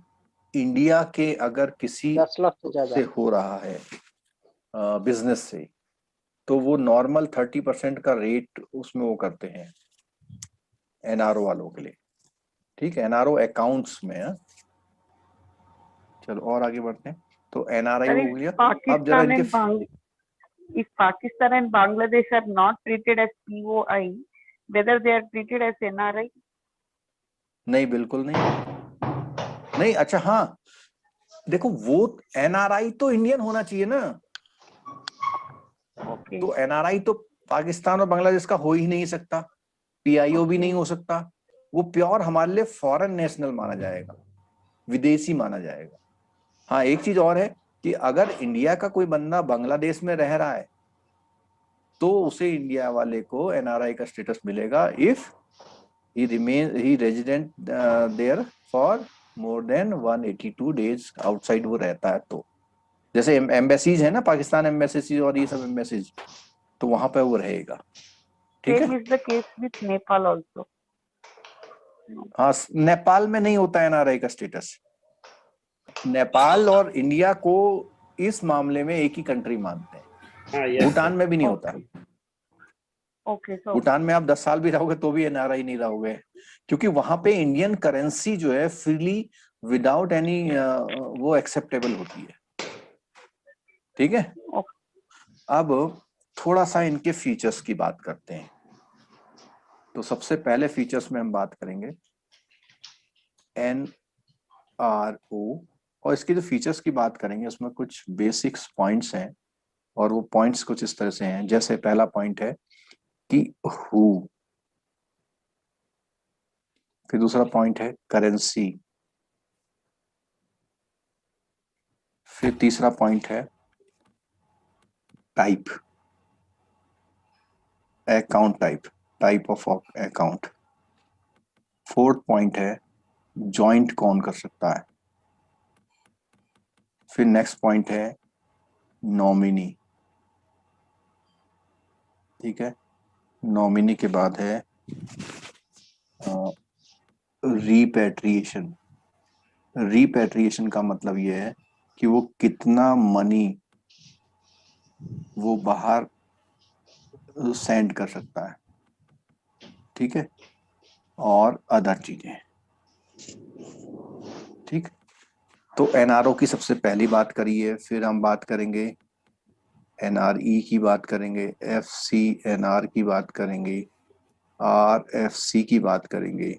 इंडिया के अगर किसी 10 लाख से ज्यादा से हो रहा है बिजनेस से, तो वो नॉर्मल 30% का रेट उसमें वो करते हैं एनआरओ वालों के लिए, ठीक है, एनआरओ अकाउंट्स में। चलो और आगे बढ़ते हैं। तो एनआरआई हो गया। अब जरा इनके if Pakistan and Bangladesh are not treated as POI, whether they are treated as NRI? नहीं, बिल्कुल नहीं। अच्छा हाँ, देखो वो एनआरआई तो इंडियन होना चाहिए ना, तो एनआरआई तो पाकिस्तान और बांग्लादेश का हो ही नहीं सकता, पीआईओ भी नहीं हो सकता, वो प्योर हमारे लिए फॉरेन नेशनल माना जाएगा, विदेशी माना जाएगा। हाँ, एक चीज और है कि अगर इंडिया का कोई बंदा बांग्लादेश में रह रहा है तो उसे इंडिया वाले को एनआरआई का स्टेटस मिलेगा if he resident there for more than 182 days outside वो रहता है। तो जैसे एम्बेसीज है ना, पाकिस्तान एम्बेसीज और ये सब एम्बेसीज, तो वहां पे वो रहेगा, ठीक है। Same is the case with Nepal also. हाँ, नेपाल में नहीं होता एनआरआई का स्टेटस। नेपाल और इंडिया को इस मामले में एक ही कंट्री मानते हैं, भूटान में भी नहीं होता। Okay, so भूटान में आप 10 साल भी रहोगे तो भी एनआरआई नहीं रहोगे, क्योंकि वहां पे इंडियन करेंसी जो है फ्रीली विदाउट एनी वो एक्सेप्टेबल होती है। ठीक है, अब थोड़ा सा इनके फीचर्स की बात करते हैं। तो सबसे पहले फीचर्स में हम बात करेंगे NRO, और इसके जो फीचर्स की बात करेंगे उसमें कुछ बेसिक्स पॉइंट्स हैं, और वो पॉइंट्स कुछ इस तरह से हैं। जैसे पहला पॉइंट है कि हु, फिर दूसरा पॉइंट है करेंसी, फिर तीसरा पॉइंट है type, account type, type of account. Fourth point है जॉइंट कौन कर सकता है। फिर नेक्स्ट पॉइंट है नॉमिनी। ठीक है, नॉमिनी के बाद है रिपेट्रिएशन। रिपेट्रिएशन का मतलब ये है कि वो कितना मनी वो बाहर सेंड कर सकता है। ठीक है, और अदर चीजें। ठीक, तो एनआरओ की सबसे पहली बात करिए, फिर हम बात करेंगे एनआरई की बात करेंगे, FCNR की बात करेंगे, RFC की बात करेंगे,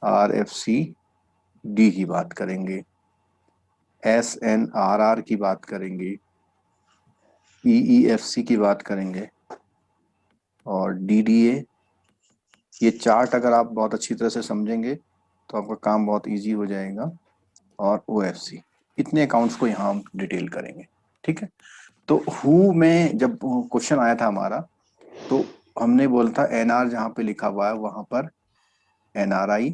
RFCD की बात करेंगे, SNRR की बात करेंगे, EEFC की बात करेंगे, और DDA। ये चार्ट अगर आप बहुत अच्छी तरह से समझेंगे तो आपका काम बहुत इजी हो जाएगा, और OFC। इतने अकाउंट्स को यहाँ हम डिटेल करेंगे। ठीक है, तो हु में जब क्वेश्चन आया था हमारा, तो हमने बोला था NR जहाँ पे लिखा हुआ है वहां पर NRI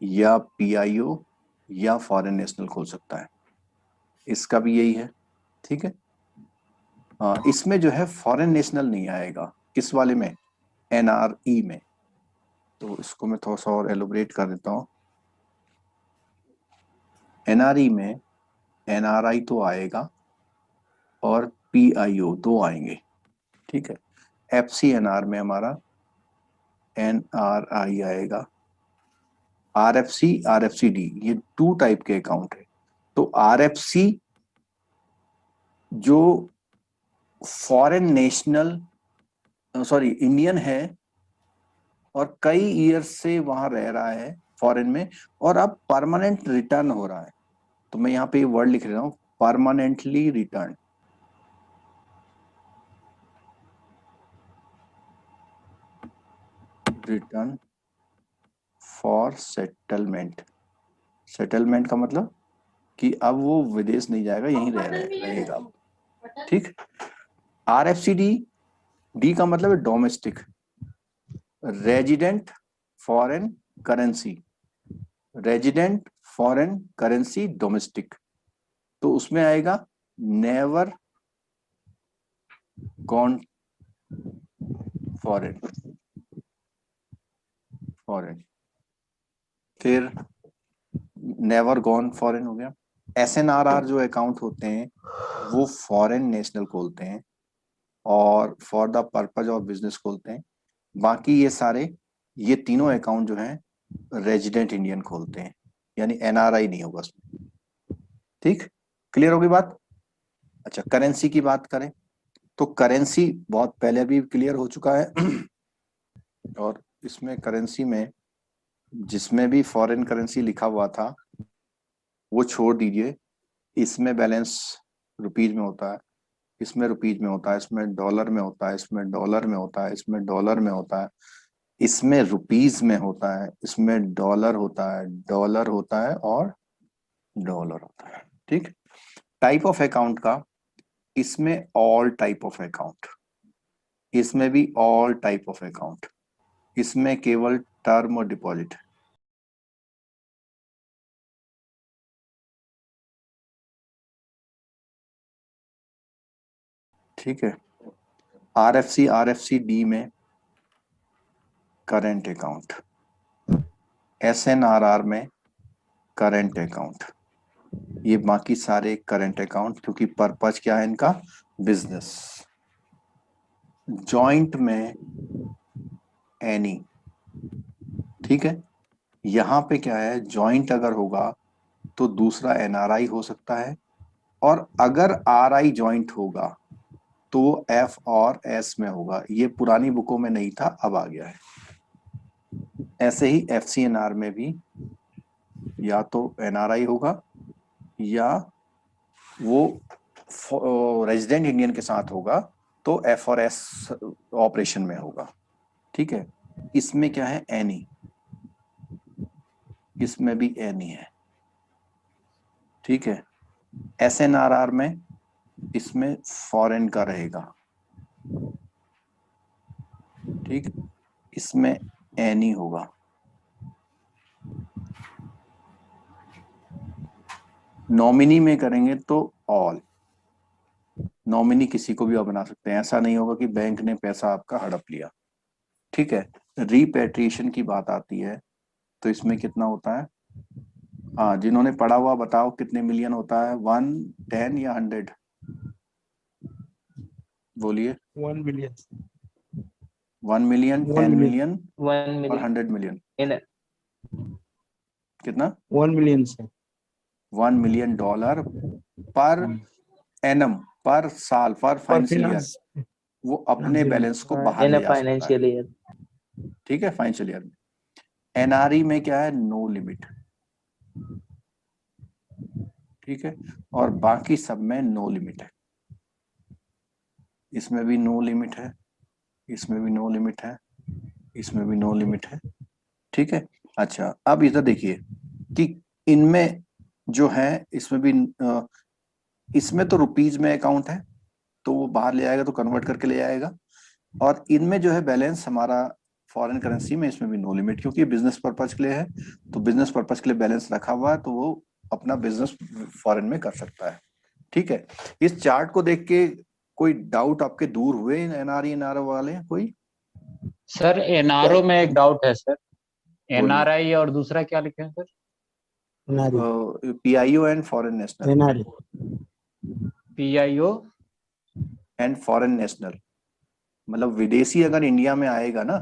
या PIO या फॉरेन नेशनल खोल सकता है। इसका भी यही है। ठीक है, इसमें जो है फॉरेन नेशनल नहीं आएगा, किस वाले में, NRE में। तो इसको मैं थोड़ा सा और एलोबरेट कर देता हूँ। NRE में NRI तो आएगा और PIO दो आएंगे। ठीक है, FCNR में हमारा NRI आएगा, RFC RFCD, ये 2 टाइप के अकाउंट है। तो RFC जो फॉरेन नेशनल, सॉरी इंडियन है और कई ईयर्स से वहां रह रहा है फॉरेन में, और अब परमानेंट रिटर्न हो रहा है। तो मैं यहाँ पे ये वर्ड लिख रहा हूँ, permanently return. Return for settlement. Settlement का मतलब कि अब वो विदेश नहीं जाएगा, यहीं रहेगा। ठीक, RFCD, डी का मतलब है domestic, resident foreign currency, resident foreign currency domestic. तो उसमें आएगा नेवर गॉन फॉरेन, फॉरेन, फिर नेवर गॉन फॉरेन हो गया। SNRR जो अकाउंट होते हैं वो फॉरेन नेशनल खोलते हैं और for the purpose of business खोलते हैं। बाकी ये सारे, ये तीनों अकाउंट जो हैं रेजिडेंट इंडियन खोलते हैं, यानी NRI नहीं होगा उसमें। ठीक, क्लियर होगी बात। अच्छा, करेंसी की बात करें तो करेंसी बहुत पहले भी क्लियर हो चुका है। और इसमें करेंसी में जिसमें भी फॉरेन करेंसी लिखा हुआ था वो छोड़ दीजिए। इसमें बैलेंस रुपीज में होता है, इसमें रुपीज में होता है, इसमें डॉलर में होता है, इसमें डॉलर में होता है, इसमें डॉलर में होता है, इसमें रुपीज में होता है, इसमें डॉलर होता है, डॉलर होता है और डॉलर होता है। ठीक, टाइप ऑफ अकाउंट का, इसमें ऑल टाइप ऑफ अकाउंट, इसमें भी ऑल टाइप ऑफ अकाउंट, इसमें केवल टर्म और डिपॉजिट। ठीक है, RFC RFCD में करेंट अकाउंट, SNRR में करेंट अकाउंट, ये बाकी सारे करेंट अकाउंट, क्योंकि पर्पज क्या है इनका, बिजनेस। जॉइंट में एनी, ठीक है। यहाँ पे क्या है, जॉइंट अगर होगा तो दूसरा एनआरआई हो सकता है, और अगर आरआई जॉइंट होगा तो एफ और एस में होगा। ये पुरानी बुकों में नहीं था, अब आ गया है। ऐसे ही एफसीएनआर में भी या तो एनआरआई होगा या वो रेजिडेंट इंडियन के साथ होगा, तो एफ और एस ऑपरेशन में होगा, ठीक है। इसमें क्या है, एनी, इसमें भी एनी है, ठीक है। एसएनआरआर में इसमें फॉरेन का रहेगा, ठीक, इसमें एनी होगा। नॉमिनी में करेंगे तो ऑल, नॉमिनी किसी को भी आप बना सकते हैं, ऐसा नहीं होगा कि बैंक ने पैसा आपका हड़प लिया, ठीक है। रिपेट्रिएशन की बात आती है तो इसमें कितना होता है, हाँ, जिन्होंने पढ़ा हुआ बताओ कितने मिलियन होता है, 1, 10 या 100? बोलिए। 1 मिलियन 1 मिलियन, 10 मिलियन 1 और 100 मिलियन, कितना? 1 million sir. $1 million per annum, पर साल, पर फाइनेंशियल ईयर, वो अपने बैलेंस को बाहर ले जा सकता है, ठीक है, फाइनेंशियल ईयर में। एनआरई में क्या है, नो लिमिट, ठीक है, और बाकी सब में नो लिमिट है। इसमें भी नो लिमिट है, इसमें भी नो लिमिट है, इसमें भी नो लिमिट है, ठीक है। अच्छा, अब इधर देखिए कि इनमें जो है, इसमें भी इसमें तो रुपीज में अकाउंट है तो वो बाहर ले आएगा तो कन्वर्ट करके ले आएगा, और इनमें जो है बैलेंस हमारा फॉरेन करेंसी में, इसमें भी नो लिमिट, क्योंकि बिजनेस पर्पज के लिए है, तो बिजनेस पर्पज के लिए बैलेंस रखा हुआ है तो वो अपना बिजनेस फॉरेन में कर सकता है, ठीक है। इस चार्ट को देख के कोई डाउट आपके दूर हुए एनआरई एनआरओ वाले कोई? सर एनआरओ में एक डाउट है सर, एनआरआई और दूसरा क्या लिखे हैं sir? PIO and foreign national, PIO and foreign national, मतलब विदेशी अगर इंडिया में आएगा ना,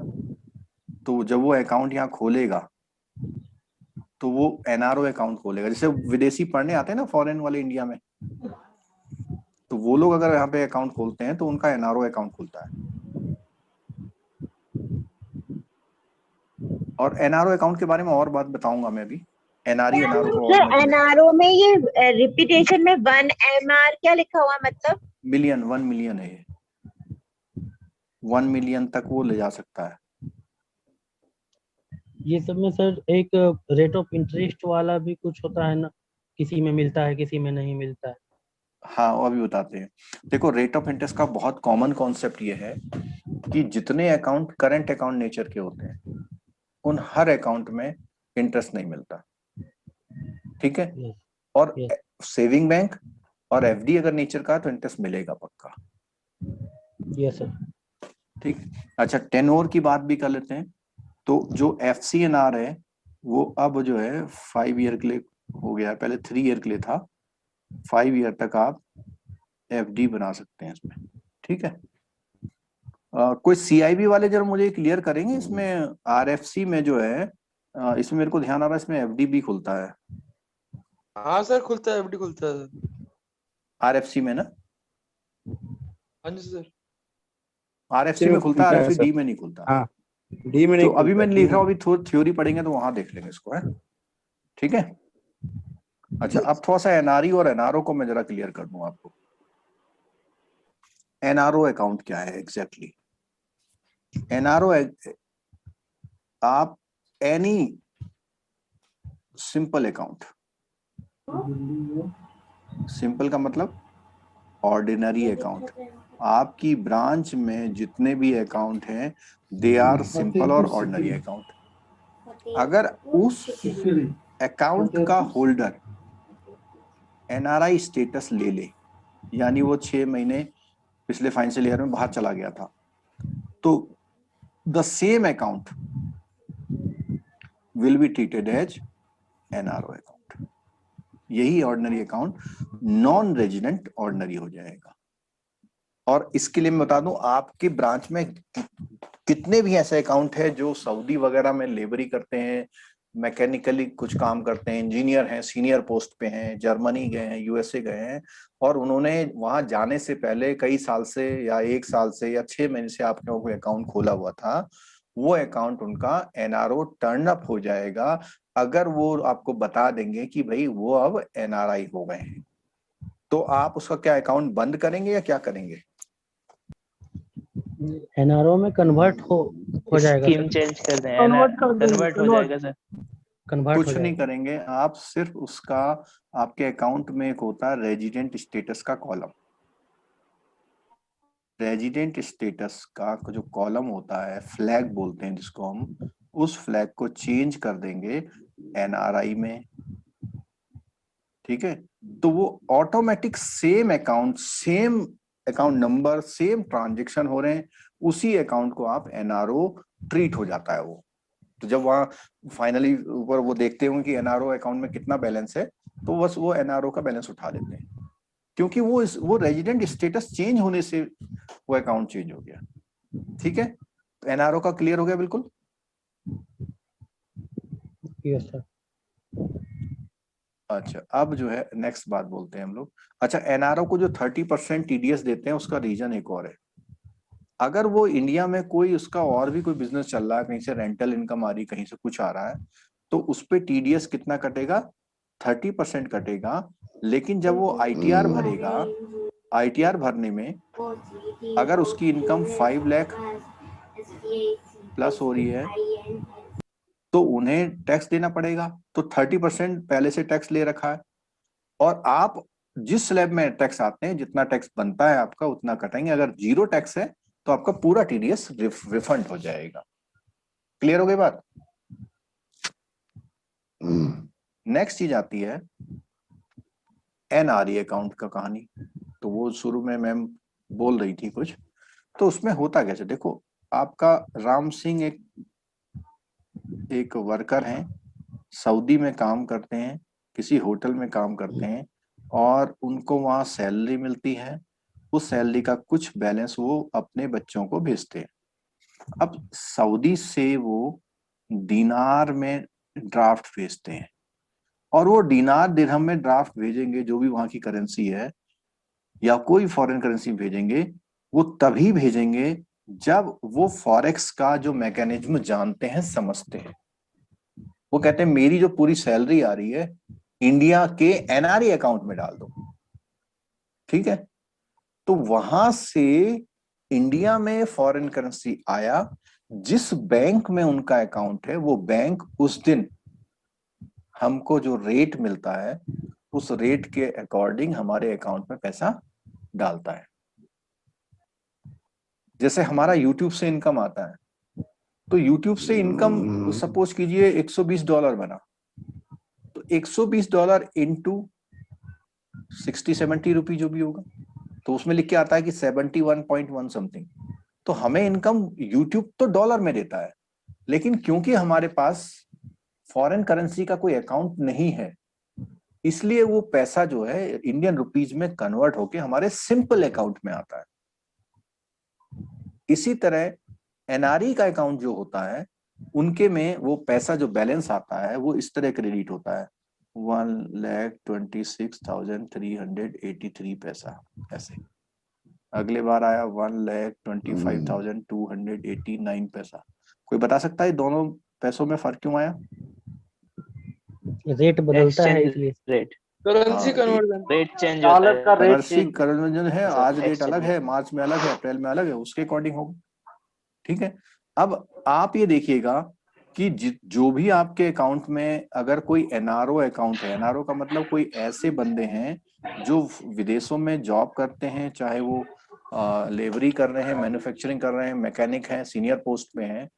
तो जब वो अकाउंट यहाँ खोलेगा तो वो एनआरओ अकाउंट खोलेगा। जैसे विदेशी पढ़ने आते हैं ना फॉरेन वाले इंडिया में, तो वो लोग अगर यहाँ पे अकाउंट खोलते हैं तो उनका एनआरओ अकाउंट खुलता है। और एनआरओ अकाउंट के बारे में और बात बताऊंगा मैं अभी, एनआरई एनआरओ को। एनआरओ में ये रिपीटेशन में 1 एमआर क्या लिखा हुआ, मतलब मिलियन, 1 मिलियन है ये, 1 मिलियन तक वो ले जा सकता है। ये सब में सर एक रेट ऑफ इंटरेस्ट वाला भी कुछ होता है ना, किसी में मिलता है किसी में नहीं मिलता है। हाँ, वो अभी बताते हैं। देखो, रेट ऑफ इंटरेस्ट का बहुत कॉमन कॉन्सेप्ट ये है कि जितने अकाउंट करंट अकाउंट नेचर के होते हैं उन हर अकाउंट में इंटरेस्ट नहीं मिलता, ठीक है। और सेविंग बैंक और एफडी अगर नेचर का तो इंटरेस्ट मिलेगा पक्का। Yes sir. ठीक, अच्छा, टेनोर की बात भी कर लेते हैं। तो जो एफसीएनआर है वो अब जो है 5 ईयर के लिए हो गया है, पहले 3 ईयर के लिए था, 5 ईयर तक आप एफडी बना सकते हैं इसमें, ठीक है। कोई सीआईबी वाले जरा मुझे क्लियर करेंगे, इसमें आरएफसी में जो है, इसमें मेरे को ध्यान आ रहा है इसमें एफडी भी खुलता है। हाँ सर, खुलता है, एफडी खुलता है आरएफसी में ना? हाँ जी सर, आरएफसी में खुलता है, आरएफसी डी में नहीं खुलता। हाँ, डी में नहीं तो अभी खुलता, मैंने लिख रहा हूँ, अभी थ्योरी पढ़ेंगे तो वहां देख लेंगे इसको, है, ठीक है। अच्छा, अब थोड़ा सा एनआरई और एनआरओ को मैं जरा क्लियर कर दूं आपको। एनआरओ अकाउंट क्या है एग्जैक्टली? एनआरओ, आप एनी सिंपल अकाउंट, सिंपल का मतलब ऑर्डिनरी अकाउंट, आपकी ब्रांच में जितने भी अकाउंट हैं दे आर सिंपल और ऑर्डिनरी अकाउंट। अगर उस अकाउंट का होल्डर एनआरआई स्टेटस ले ले, यानी वो 6 महीने पिछले फाइनेंशियल ईयर में बाहर चला गया था, तो the same account will be treated as NRO account. यही ordinary account non resident ordinary हो जाएगा, और इसके लिए मैं बता दूं, आपके ब्रांच में कितने भी ऐसे अकाउंट है जो सऊदी वगैरह में लेबरी करते हैं, मैकेनिकली कुछ काम करते हैं, इंजीनियर हैं, सीनियर पोस्ट पे हैं, जर्मनी गए हैं, यूएसए गए हैं, और उन्होंने वहां जाने से पहले कई साल से या 1 साल से या 6 महीने से आपके कोई अकाउंट खोला हुआ था, वो अकाउंट उनका एनआरओ टर्न अप हो जाएगा अगर वो आपको बता देंगे कि भाई वो अब एनआरआई हो गए हैं। तो आप उसका क्या अकाउंट बंद करेंगे या क्या करेंगे? एनआरओ में कन्वर्ट हो जाएगा स्कीम सर। चेंज कर दें, कन्वर्ट हो जाएगा सर। कन्वर्ट कुछ नहीं करेंगे आप, सिर्फ उसका आपके अकाउंट में एक होता है रेजिडेंट स्टेटस का कॉलम। रेजिडेंट स्टेटस का जो कॉलम होता है, फ्लैग बोलते हैं जिसको हम, उस फ्लैग को चेंज कर देंगे एनआरआई में, ठीक है? तो वो automatic same account number, same transaction हो रहे हैं, उसी अकाउंट को आप एनआरओ ट्रीट हो जाता है वो। तो जब वहां फाइनली ऊपर वो देखते होंगे कि एनआरओ अकाउंट में कितना बैलेंस है, तो बस वो एनआरओ का बैलेंस उठा लेते हैं, क्योंकि वो रेजिडेंट स्टेटस चेंज होने से वो अकाउंट चेंज हो गया। ठीक है, तो एनआरओ का क्लियर हो गया बिल्कुल? Yes sir. अच्छा, अब जो है नेक्स्ट बात बोलते हैं हम लोग। अच्छा, एनआरओ को जो 30% टीडीएस देते हैं, उसका रीजन एक और है। अगर वो इंडिया में कोई उसका और भी कोई बिजनेस चल रहा है, कहीं से रेंटल इनकम आ रही, कहीं से कुछ आ रहा है, तो उस पे टीडीएस कितना कटेगा? 30% कटेगा। लेकिन जब वो आईटीआर भरेगा, आईटीआर भरने में अगर उसकी इनकम 5 लाख प्लस हो रही है तो उन्हें टैक्स देना पड़ेगा। तो 30% पहले से टैक्स ले रखा है, और आप जिस स्लैब में टैक्स आते हैं, जितना टैक्स बनता है आपका उतना कटेंगे। अगर 0 टैक्स है तो आपका पूरा टीडीएस रिफंड हो जाएगा। क्लियर हो गई बात? नेक्स्ट चीज आती है एनआरई अकाउंट का कहानी। तो वो शुरू में मैम बोल रही थी कुछ, तो उसमें होता कैसे? देखो, आपका राम सिंह एक वर्कर हैं, सऊदी में काम करते हैं, किसी होटल में काम करते हैं, और उनको वहां सैलरी मिलती है। उस सैलरी का कुछ बैलेंस वो अपने बच्चों को भेजते हैं। अब सऊदी से वो दीनार में ड्राफ्ट भेजते हैं, और वो दीनार दिरहम में ड्राफ्ट भेजेंगे, जो भी वहां की करेंसी है, या कोई फॉरेन करेंसी भेजेंगे, वो तभी भेजेंगे जब वो फॉरेक्स का जो मैकेनिज्म जानते हैं, समझते हैं। वो कहते हैं मेरी जो पूरी सैलरी आ रही है इंडिया के एनआरई अकाउंट में डाल दो, ठीक है? तो वहां से इंडिया में फॉरेन करेंसी आया, जिस बैंक में उनका अकाउंट है, वो बैंक उस दिन हमको जो रेट मिलता है, उस रेट के अकॉर्डिंग हमारे अकाउंट में पैसा डालता है। जैसे हमारा यूट्यूब से इनकम आता है, तो यूट्यूब से इनकम सपोज कीजिए $120 बना, तो $120 इंटू 60-70 रुपी जो भी होगा, तो उसमें लिख के आता है कि 71.1 समथिंग। तो हमें इनकम यूट्यूब तो डॉलर में देता है, लेकिन क्योंकि हमारे पास फॉरेन करेंसी का कोई अकाउंट नहीं है, इसलिए वो पैसा जो है इंडियन रुपीज में कन्वर्ट होके हमारे सिंपल अकाउंट में आता है। इसी तरह एनआरई का अकाउंट जो होता है, उनके में वो पैसा जो बैलेंस आता है वो इस तरह क्रेडिट होता है, 1,26,383 पैसा, ऐसे। अगले बार आया 1,25,289 पैसा। कोई बता सकता है दोनों पैसों में फर्क क्यों आया? रेट बदलता है इसलिए। Rate, currency conversion, rate change dollar का रेट करेंसी कन्वर्जन है, आज रेट अलग है, मार्च में अलग है, अप्रैल में अलग है, उसके अकॉर्डिंग होगा। ठीक है, अब आप ये देखिएगा कि जो भी आपके अकाउंट में अगर कोई एनआरओ अकाउंट है, एनआरओ का मतलब कोई ऐसे बंदे हैं जो विदेशों में जॉब करते हैं, चाहे वो लेबरी कर रहे हैं, मैन्युफैक्चरिंग कर रहे हैं, मैकेनिक हैं, सीनियर पोस्ट में हैं,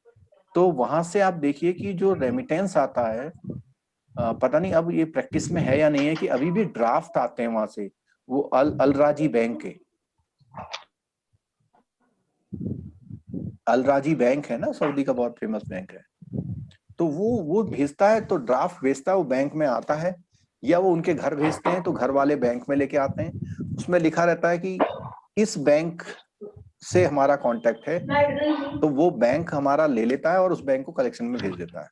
तो वहां से आप देखिए कि जो रेमिटेंस आता है, पता नहीं अब ये प्रैक्टिस में है या नहीं है, कि अभी भी ड्राफ्ट आते हैं वहां से, वो अल राजी बैंक के, अल राजी बैंक है ना, सऊदी का बहुत फेमस बैंक है, तो वो भेजता है, तो ड्राफ्ट भेजता है, वो बैंक में आता है, या वो उनके घर भेजते हैं, तो घर वाले बैंक में लेके आते हैं। उसमें लिखा रहता है कि इस बैंक से हमारा कांटेक्ट है, तो वो बैंक हमारा ले लेता है और उस बैंक को कलेक्शन में भेज देता है।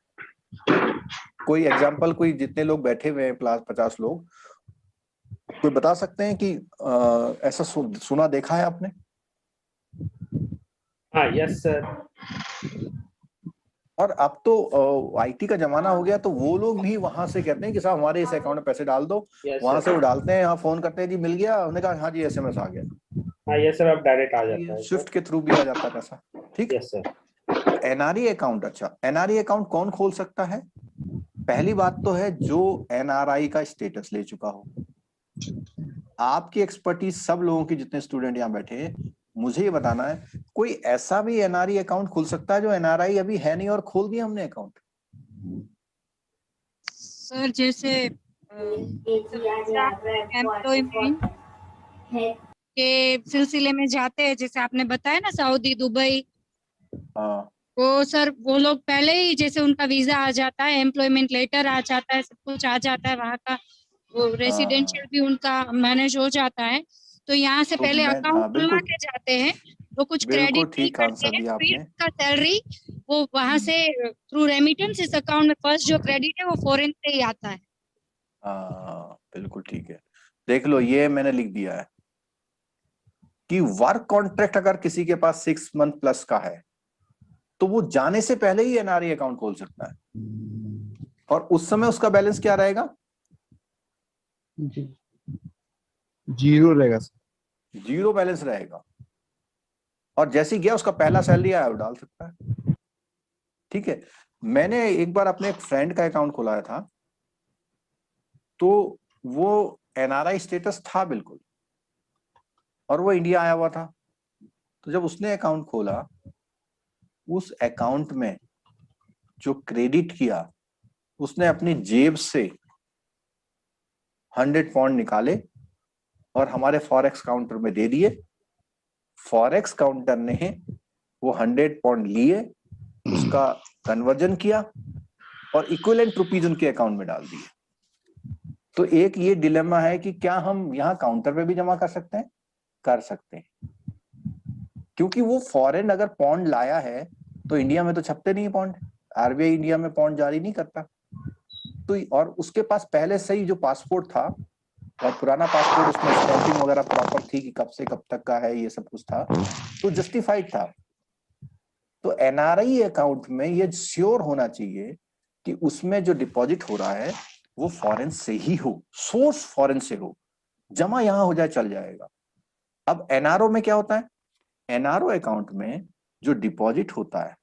कोई एग्जांपल, कोई जितने लोग बैठे हुए हैं 50 लोग, कोई बता सकते हैं कि ऐसा सुना देखा है आपने? हाँ, यस सर। और अब तो आईटी का जमाना हो गया, तो वो लोग भी वहां से कहते हैं कि साहब हमारे इस अकाउंट में पैसे डाल दो। वहां से वो डालते हैं, यहाँ फोन करते हैं जी मिल गया, उन्होंने कहा हाँ जी एसएमएस आ गया। हाँ यस सर, अब डायरेक्ट आ जाता है। स्विफ्ट के थ्रू भी आ जाता है पैसा। ठीक है यस सर। एनआरई अकाउंट, अच्छा एनआरई अकाउंट कौन खोल सकता है? पहली बात तो है जो एनआरआई का स्टेटस ले चुका हो। आपकी एक्सपर्टीज सब लोगों की, जितने स्टूडेंट यहाँ बैठे हैं, मुझे ये बताना है कोई ऐसा भी एनआरई अकाउंट खुल सकता है जो एनआरआई अभी है नहीं और खोल दिया हमने अकाउंट? सर जैसे एम्प्लॉयमेंट के सिलसिले में जाते हैं, जैसे आपने बताया ना सऊदी, दुबई, हाँ वो सर वो लोग पहले ही जैसे उनका वीजा आ जाता है, एम्प्लॉयमेंट लेटर आ जाता है, सब कुछ आ जाता है, वहाँ का वो रेसिडेंशियल भी उनका मैनेज हो जाता है, तो यहाँ से तो पहले मैं अकाउंट खुलवा बिल्कुल के जाते हैं, वो कुछ बिल्कुल क्रेडिट नहीं ठीक करते आंसर हैं, दिया फिर आपने। का सैलरी वो वहाँ से थ्रू रेमिटेंस इस अकाउंट में फर्स्ट जो क्रेडिट है वो फॉरेन से ही आता है। हाँ बिल्कुल ठीक है। देख लो ये मैंने लिख दिया है कि वर्क कॉन्ट्रैक्ट अगर किसी के पास 6 मंथ प्लस का है तो वो जाने से पहले ही एनआरई अकाउंट खोल सकता है, और उस समय उसका बैलेंस क्या रहेगा? जीरो रहेगा सर। जीरो बैलेंस रहेगा, और जैसे ही गया उसका पहला सैलरी आया वो डाल सकता है। ठीक है, मैंने एक बार अपने एक फ्रेंड का अकाउंट खुलाया था, तो वो एनआरआई स्टेटस था बिल्कुल, और वो इंडिया आया हुआ था। तो जब उसने अकाउंट खोला, उस अकाउंट में जो क्रेडिट किया, उसने अपनी जेब से 100 पाउंड निकाले और हमारे फॉरेक्स काउंटर में दे दिए। फॉरेक्स काउंटर ने वो 100 पाउंड लिए, उसका कन्वर्जन किया और इक्विवेलेंट रुपीज उनके अकाउंट में डाल दिए। तो एक ये डिलेमा है कि क्या हम यहाँ काउंटर पे भी जमा कर सकते हैं? कर सकते हैं, क्योंकि वो फॉरेन अगर पॉन्ड लाया है तो इंडिया में तो छपते नहीं पॉन्ड, आरबीआई इंडिया में पॉन्ड जारी नहीं करता। तो और उसके पास पहले से ही जो पासपोर्ट था, और पुराना पासपोर्ट, उसमें स्टैंपिंग वगैरह प्रॉपर थी कि कब से कब तक का है, ये सब कुछ था, तो जस्टिफाइड था। तो एनआरआई अकाउंट में ये श्योर होना चाहिए कि उसमें जो डिपॉजिट हो रहा है वो फॉरेन से ही हो, सोर्स फॉरेन से हो, जमा यहां हो जाए चल जाएगा। अब एनआरओ में क्या होता है? एनआरओ अकाउंट में जो डिपॉजिट होता है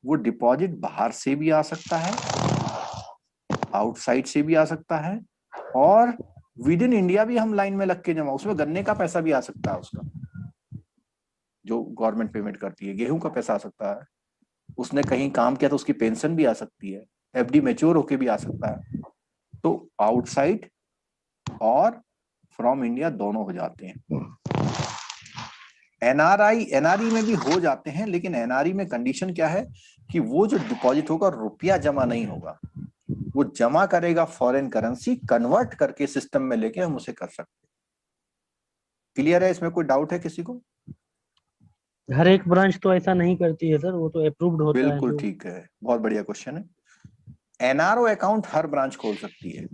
वो डिपॉजिट बाहर से भी आ सकता है, आउटसाइड से भी आ सकता है, और विद इन इंडिया भी हम लाइन में लग के जमा, उसमें गन्ने का पैसा भी आ सकता है, उसका जो गवर्नमेंट पेमेंट करती है, गेहूं का पैसा आ सकता है, उसने कहीं काम किया तो उसकी पेंशन भी आ सकती है, एफडी मैच्योर होके भी आ सकता है। तो आउटसाइड और फ्रॉम इंडिया दोनों हो जाते हैं। एनआरई में भी हो जाते हैं, लेकिन एनआरई में कंडीशन क्या है कि वो जो डिपॉजिट होगा रुपया जमा नहीं होगा, वो जमा करेगा फॉरेन करेंसी, कन्वर्ट करके सिस्टम में लेके हम उसे कर सकते हैं। क्लियर है? इसमें कोई डाउट है किसी को? हर एक ब्रांच तो ऐसा नहीं करती है सर, वो तो अप्रूव्ड होता है। बिल्कुल ठीक है, बहुत बढ़िया क्वेश्चन है। एनआरओ अकाउंट हर ब्रांच खोल सकती है।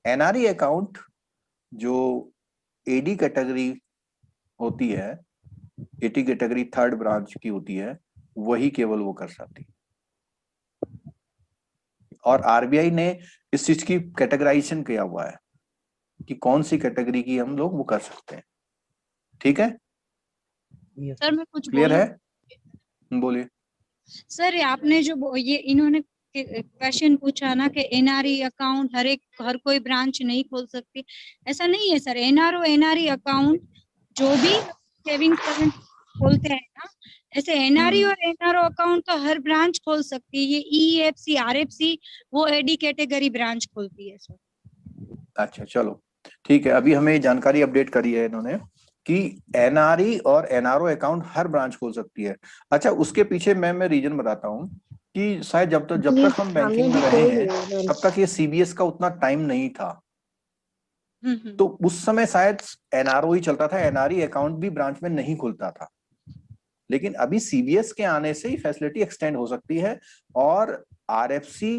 एनआरई अकाउंट जो एडी कैटेगरी होती है, एटी कैटेगरी थर्ड ब्रांच की होती है, वही केवल वो कर सकती है। और आरबीआई ने इस चीज की कैटेगराइजेशन किया हुआ है कि कौन सी कैटेगरी की हम लोग वो कर सकते हैं। ठीक है सर मैं कुछ क्लियर बोलूं? है? बोलिए सर आपने जो ये इन्होंने क्वेश्चन पूछा ना कि एनआरई अकाउंट हर कोई ब्रांच नहीं खोल सकती, ऐसा नहीं है सर। एनआरई अकाउंट जो भी सेविंग करंट खोलते हैं ना, ऐसे एनआरई और एनआरओ अकाउंट तो हर ब्रांच खोल सकती है। ये ईएफसी आरएफसी वो एडी कैटेगरी ब्रांच खोलती है सर। अच्छा चलो ठीक है, अभी हमें जानकारी अपडेट करी है इन्होंने कि एनआरई और एनआरओ अकाउंट हर ब्रांच खोल सकती है। अच्छा उसके पीछे मैं रीजन बताता हूँ कि शायद जब तक हम बैंकिंग में रहे हैं तब तक ये सीबीएस का उतना टाइम नहीं था। तो उस समय शायद एनआरओ ही चलता था, एनआरई अकाउंट भी ब्रांच में नहीं खुलता था। लेकिन अभी सीबीएस के आने से ही फैसिलिटी एक्सटेंड हो सकती है, और आरएफसी,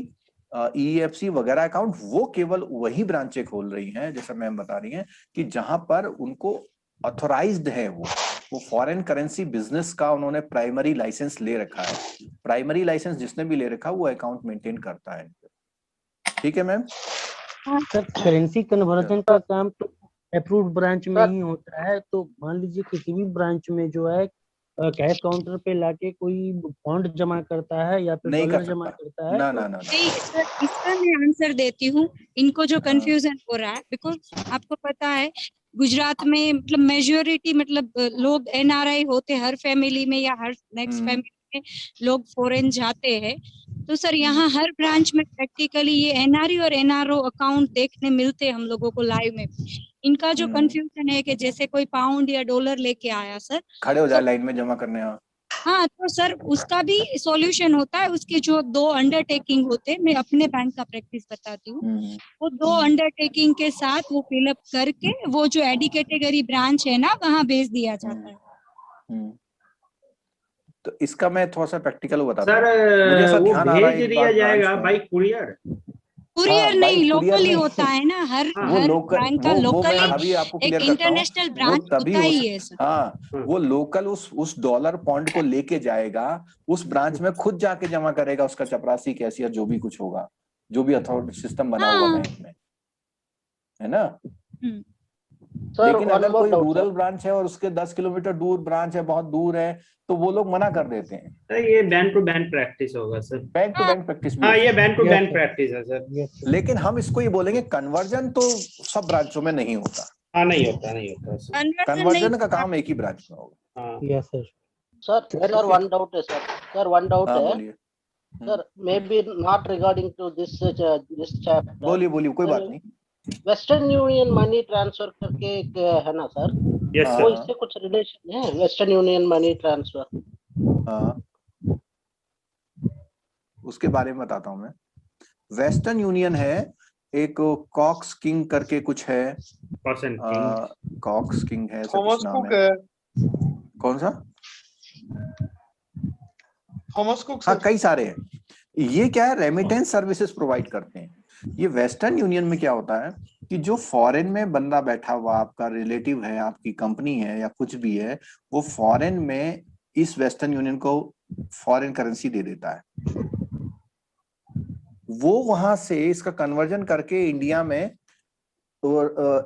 ईएफसी वगैरह अकाउंट वो केवल वही ब्रांचें खोल रही हैं, जैसा मैम बता रही हैं, कि जहां पर उनको ऑथोराइज्ड है, वो फॉरेन करेंसी बिजनेस का उन्होंने प्राइमरी लाइसेंस ले रखा है। प्राइमरी लाइसेंस जिसने भी ले रखा है वो अकाउंट मेंटेन करता है। ठीक है मैम। सर करेंसी कन्वर्जन का काम तो अप्रूव्ड ब्रांच में ही होता है। तो मान लीजिए किसी भी ब्रांच में जो है कैश काउंटर पे लाके कोई फंड जमा करता है या फिर नहीं डॉलर कर जमा सकता। करता है ना तो ना ना नहीं सर, इसका मैं आंसर देती हूँ। इनको जो कंफ्यूजन हो रहा है, बिकॉज आपको पता है गुजरात में मतलब मेजोरिटी मतलब लोग एनआरआई होते, हर फैमिली में या हर नेक्स्ट फैमिली में लोग फॉरेन जाते हैं। तो सर यहाँ हर ब्रांच में प्रैक्टिकली ये एनआरई और एनआरओ अकाउंट देखने मिलते हैं हम लोगों को लाइव में। इनका जो कंफ्यूजन है कि जैसे कोई पाउंड या डॉलर लेके आया सर, खड़े हो जाए लाइन में जमा करने। हाँ तो सर उसका भी सॉल्यूशन होता है। उसके जो 2 अंडरटेकिंग होते हैं, मैं अपने बैंक का प्रैक्टिस बताती हूँ। वो 2 अंडरटेकिंग के साथ वो फिलअप करके वो जो एडी कैटेगरी ब्रांच है ना, वहाँ भेज दिया जाता है। तो इसका मैं थोड़ा सा प्रैक्टिकल बताता सर हूँ। मुझे ऐसा वो ध्यान आ रहा है भेज एक दिया बात जाएगा ब्रांच में। By courier. कुरियर नहीं, बाई कुरियर लोकली नहीं। होता है ना, हर वो हर लोकल, बैंक का वो मैं लोकली अभी आपको एक क्लियर करता हूँ। इंटरनेशनल वो ब्रांच तभी होता हो ही है सर। हाँ, वो लोकल उस डॉलर पॉन्ड को लेके जाएगा, उस ब्रांच में खुद जाके जमा करेगा, उसका चपरासी कैशियर जो भी कुछ होगा, जो भी अथॉरिटी सिस्टम बना होगा बैंक में, है ना। लेकिन अगर कोई रूरल ब्रांच है और उसके 10 किलोमीटर दूर ब्रांच है, बहुत दूर है, तो वो लोग मना कर देते हैं। सर ये बैंक टू बैंक प्रैक्टिस होगा sir. Bank to bank practice भी हाँ, ये होती है। बैंक टू बैंक प्रैक्टिस है सर। लेकिन हम इसको ये बोलेंगे, कन्वर्जन तो सब ब्रांचों में नहीं होता। हाँ, नहीं होता सर। कन्वर्जन का काम एक ही ब्रांच में होगा। हाँ। Yes sir. Sir one doubt है सर। सर वन डाउट हाँ, है बोलिए। Sir, may be not regarding to this chapter. बोलिए कोई बात नहीं। वेस्टर्न यूनियन मनी ट्रांसफर करके एक है ना सर, यस वो सर। इससे कुछ रिलेशन है? Western union money transfer. हाँ, उसके बारे में बताता हूँ मैं। वेस्टर्न यूनियन है, एक कॉक्स किंग करके कुछ है। कॉक्स किंग है, ऐसा कुछ नाम है। कौन सा? Thomas cook. हाँ, कई सारे हैं। ये क्या है, रेमिटेंस सर्विसेज प्रोवाइड करते हैं। ये वेस्टर्न यूनियन में क्या होता है कि जो फॉरेन में बंदा बैठा हुआ, आपका रिलेटिव है, आपकी कंपनी है या कुछ भी है, वो फॉरेन में इस वेस्टर्न यूनियन को फॉरेन करेंसी दे देता है। वो वहां से इसका कन्वर्जन करके इंडिया में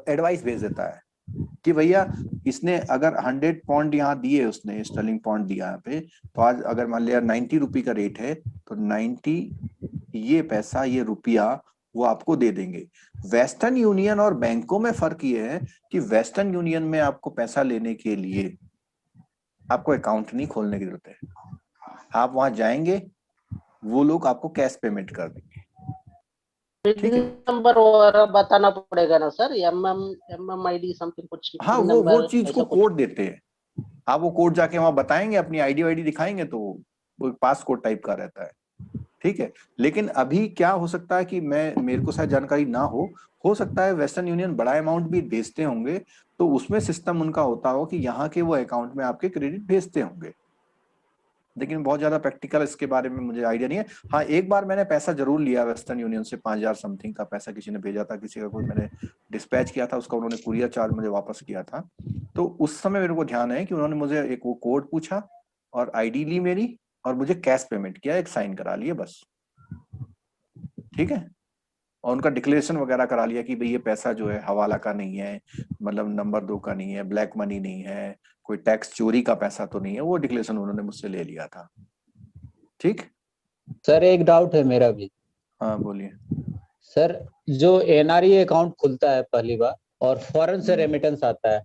एडवाइस भेज देता है कि भैया इसने अगर 100 पॉइंट यहाँ दिए, उसने स्टर्लिंग पॉइंट दिया यहाँ पे, तो आज अगर मान लिया 90 रुपये का रेट है, तो 90 ये पैसा, ये रुपया वो आपको दे देंगे। वेस्टर्न यूनियन और बैंकों में फर्क ये है कि वेस्टर्न यूनियन में आपको पैसा लेने के लिए आपको अकाउंट नहीं खोलने की जरूरत है। आप वहां जाएंगे, वो लोग आपको कैश पेमेंट कर देंगे। ठीक है, नंबर वगैरह बताना पड़ेगा ना सर, MMID समथिंग कुछ। हाँ, वो चीज को कोड देते हैं। आप वो कोड जाके वहां बताएंगे, अपनी आईडी वाईडी दिखाएंगे, तो वो पास कोड टाइप का रहता है। ठीक है, लेकिन अभी क्या हो सकता है कि मेरे को शायद जानकारी ना हो सकता है वेस्टर्न यूनियन बड़ा अमाउंट भी भेजते होंगे, तो उसमें सिस्टम उनका होता हो कि यहाँ के वो अकाउंट में आपके क्रेडिट भेजते होंगे। लेकिन बहुत ज्यादा प्रैक्टिकल इसके बारे में मुझे आइडिया नहीं है। हाँ, एक बार मैंने पैसा जरूर लिया वेस्टर्न यूनियन से, 5000 समथिंग का पैसा किसी ने भेजा था, किसी का कोई मैंने डिस्पैच किया था, उसका उन्होंने कुरियर चार्ज मुझे वापस किया था। तो उस समय मेरे को ध्यान है कि उन्होंने मुझे एक वो कोड पूछा और आईडी ली मेरी, और मुझे कैश पेमेंट किया, एक साइन करा लिए बस। ठीक है, और उनका डिक्लेरेशन वगैरह करा लिया कि भाई ये पैसा जो है हवाला का नहीं है, मतलब नंबर 2 का नहीं है, ब्लैक मनी नहीं है, कोई टैक्स चोरी का पैसा तो नहीं है। वो डिक्लेरेशन उन्होंने मुझसे ले लिया था। ठीक सर, एक डाउट है मेरा भी। हाँ, बोलिए सर, जो एनआरई अकाउंट खुलता है पहली बार और फॉरेन से रेमिटेंस आता है,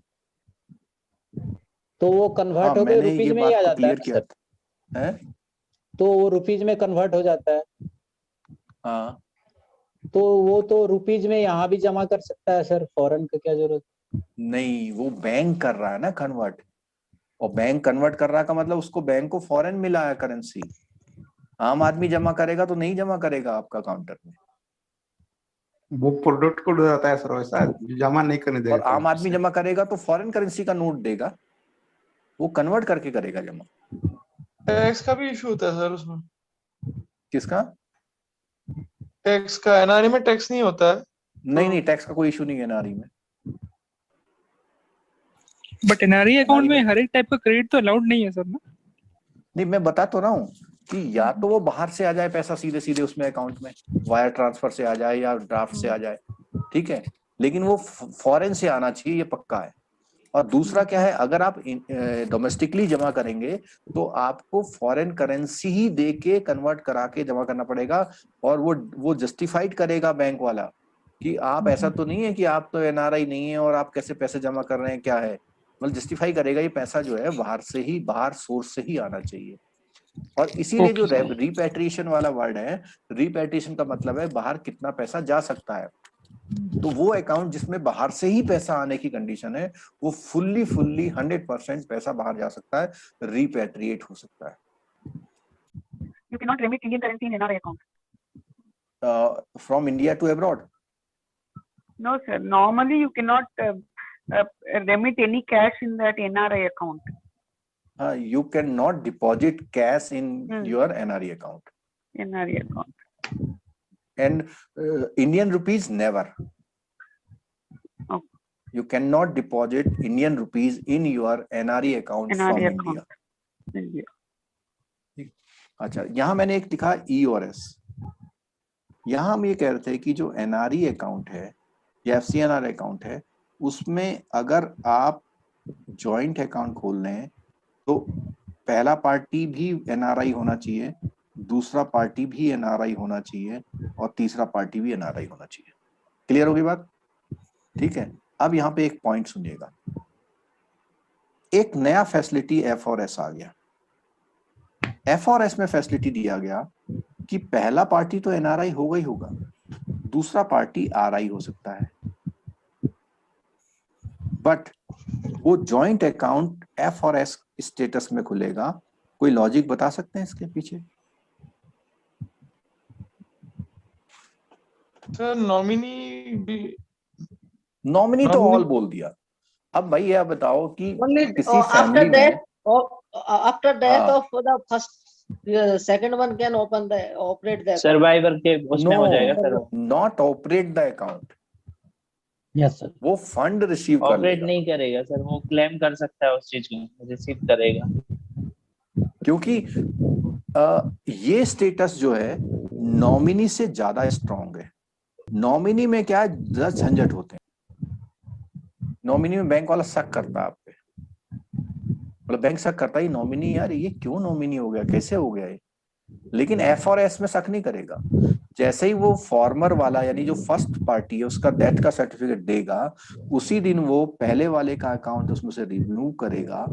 तो वो कन्वर्ट होकर मैंने रुपीज ये में ही बात आ को जाता है क्लियर ना किया सर? है। तो वो रुपीज में कन्वर्ट हो जाता है। हाँ, तो वो तो रुपीज में यहाँ भी जमा कर सकता है सर, फॉरेन का क्या जरूरत? नहीं, वो बैंक कर रहा है ना कन्वर्ट, और बैंक कन्वर्ट कर रहा का मतलब उसको बैंक को फॉरेन मिला है करेंसी। आम आदमी जमा करेगा तो नहीं जमा करेगा आपका काउंटर में। वो प्रोडक्ट कोड हो जाता है सर, वैसा जमा नहीं करने और देगा। आम आदमी जमा करेगा तो फॉरेन करेंसी का नोट देगा, वो कन्वर्ट करके करेगा जमा। टैक्स का भी इशू होता है सर उसमें? किसका? टैक्स का एनआरई में टैक्स नहीं होता है? नहीं नहीं, टैक्स का कोई इशू नहीं है एनआरई में। बट एनआरई अकाउंट में हर एक टाइप का क्रेडिट तो अलाउड नहीं है सर ना? नहीं, मैं बता तो रहा हूँ कि या तो वो बाहर से आ जाए पैसा सीधे सीधे उसमें अकाउंट में, वायर ट्रांसफर से आ जाए या ड्राफ्ट से आ जाए, ठीक है, लेकिन वो फॉरेन से आना चाहिए, ये पक्का है। और दूसरा क्या है, अगर आप डोमेस्टिकली जमा करेंगे तो आपको फॉरेन करेंसी ही दे के कन्वर्ट करा के जमा करना पड़ेगा, और वो जस्टिफाइड करेगा बैंक वाला कि आप ऐसा तो नहीं है कि आप तो एनआरआई नहीं है और आप कैसे पैसे जमा कर रहे हैं, क्या है, मतलब जस्टिफाई करेगा ये पैसा जो है बाहर से ही, बाहर सोर्स से ही आना चाहिए। और इसीलिए जो रिपैट्रिएशन वाला वर्ड है, रिपैट्रिएशन का मतलब है बाहर कितना पैसा जा सकता है। तो वो अकाउंट जिसमें बाहर से ही पैसा आने की कंडीशन है, वो फुल्ली 100% पैसा बाहर जा सकता है, रिपैट्रिएट हो सकता है। You cannot remit Indian currency in NRI account. From India to abroad? No, sir. Normally, you cannot remit any cash in that NRI account. You cannot deposit cash in your NRE account. NRI account. And Indian rupees, never. Oh. You cannot deposit Indian rupees in your NRE account NRI from account. India. अच्छा, यहाँ मैंने एक लिखा ई और एस। यहाँ हम ये कह रहे थे कि जो एनआरई अकाउंट है या एफसीएनआर अकाउंट है, उसमें अगर आप जॉइंट अकाउंट खोल लें तो पहला पार्टी भी एनआरआई होना चाहिए, दूसरा पार्टी भी एनआरआई होना चाहिए, और तीसरा पार्टी भी एनआरआई होना चाहिए। क्लियर होगी बात? ठीक है। अब यहाँ पे एक पॉइंट सुनिएगा, एक नया फैसिलिटी एफ और एस आ गया। एफ और एस में फैसिलिटी दिया गया कि पहला पार्टी तो एनआरआई होगा ही होगा, दूसरा पार्टी आरआई हो सकता है, बट वो जॉइंट अकाउंट एफ और एस स्टेटस में खुलेगा। कोई लॉजिक बता सकते हैं इसके पीछे? सर नॉमिनी तो ऑल बोल दिया। अब भाई यह बताओ कि किसी फैमिली में after death of the first second one can operate the survivor के उसमें हो जाएगा sir. Not operate the account. Yes sir. वो फंड रिसीव कर ऑपरेट लेगा। नहीं करेगा सर, वो क्लेम कर सकता है उस चीज को, रिसीव करेगा। क्योंकि ये स्टेटस जो है नॉमिनी से ज्यादा स्ट्रॉन्ग है। नॉमिनी में क्या है, झंझट होते हैं। नॉमिनी में बैंक वाला शक करता है आप पे, मतलब बैंक शक करता है नॉमिनी, यार ये क्यों नॉमिनी हो गया, कैसे हो गया ये। लेकिन एफ और एस में शक नहीं करेगा। जैसे ही वो फॉर्मर वाला यानी जो फर्स्ट पार्टी है उसका डेथ का सर्टिफिकेट देगा, उसी दिन वो पहले वाले का अकाउंट उसमें से रिमूव करेगा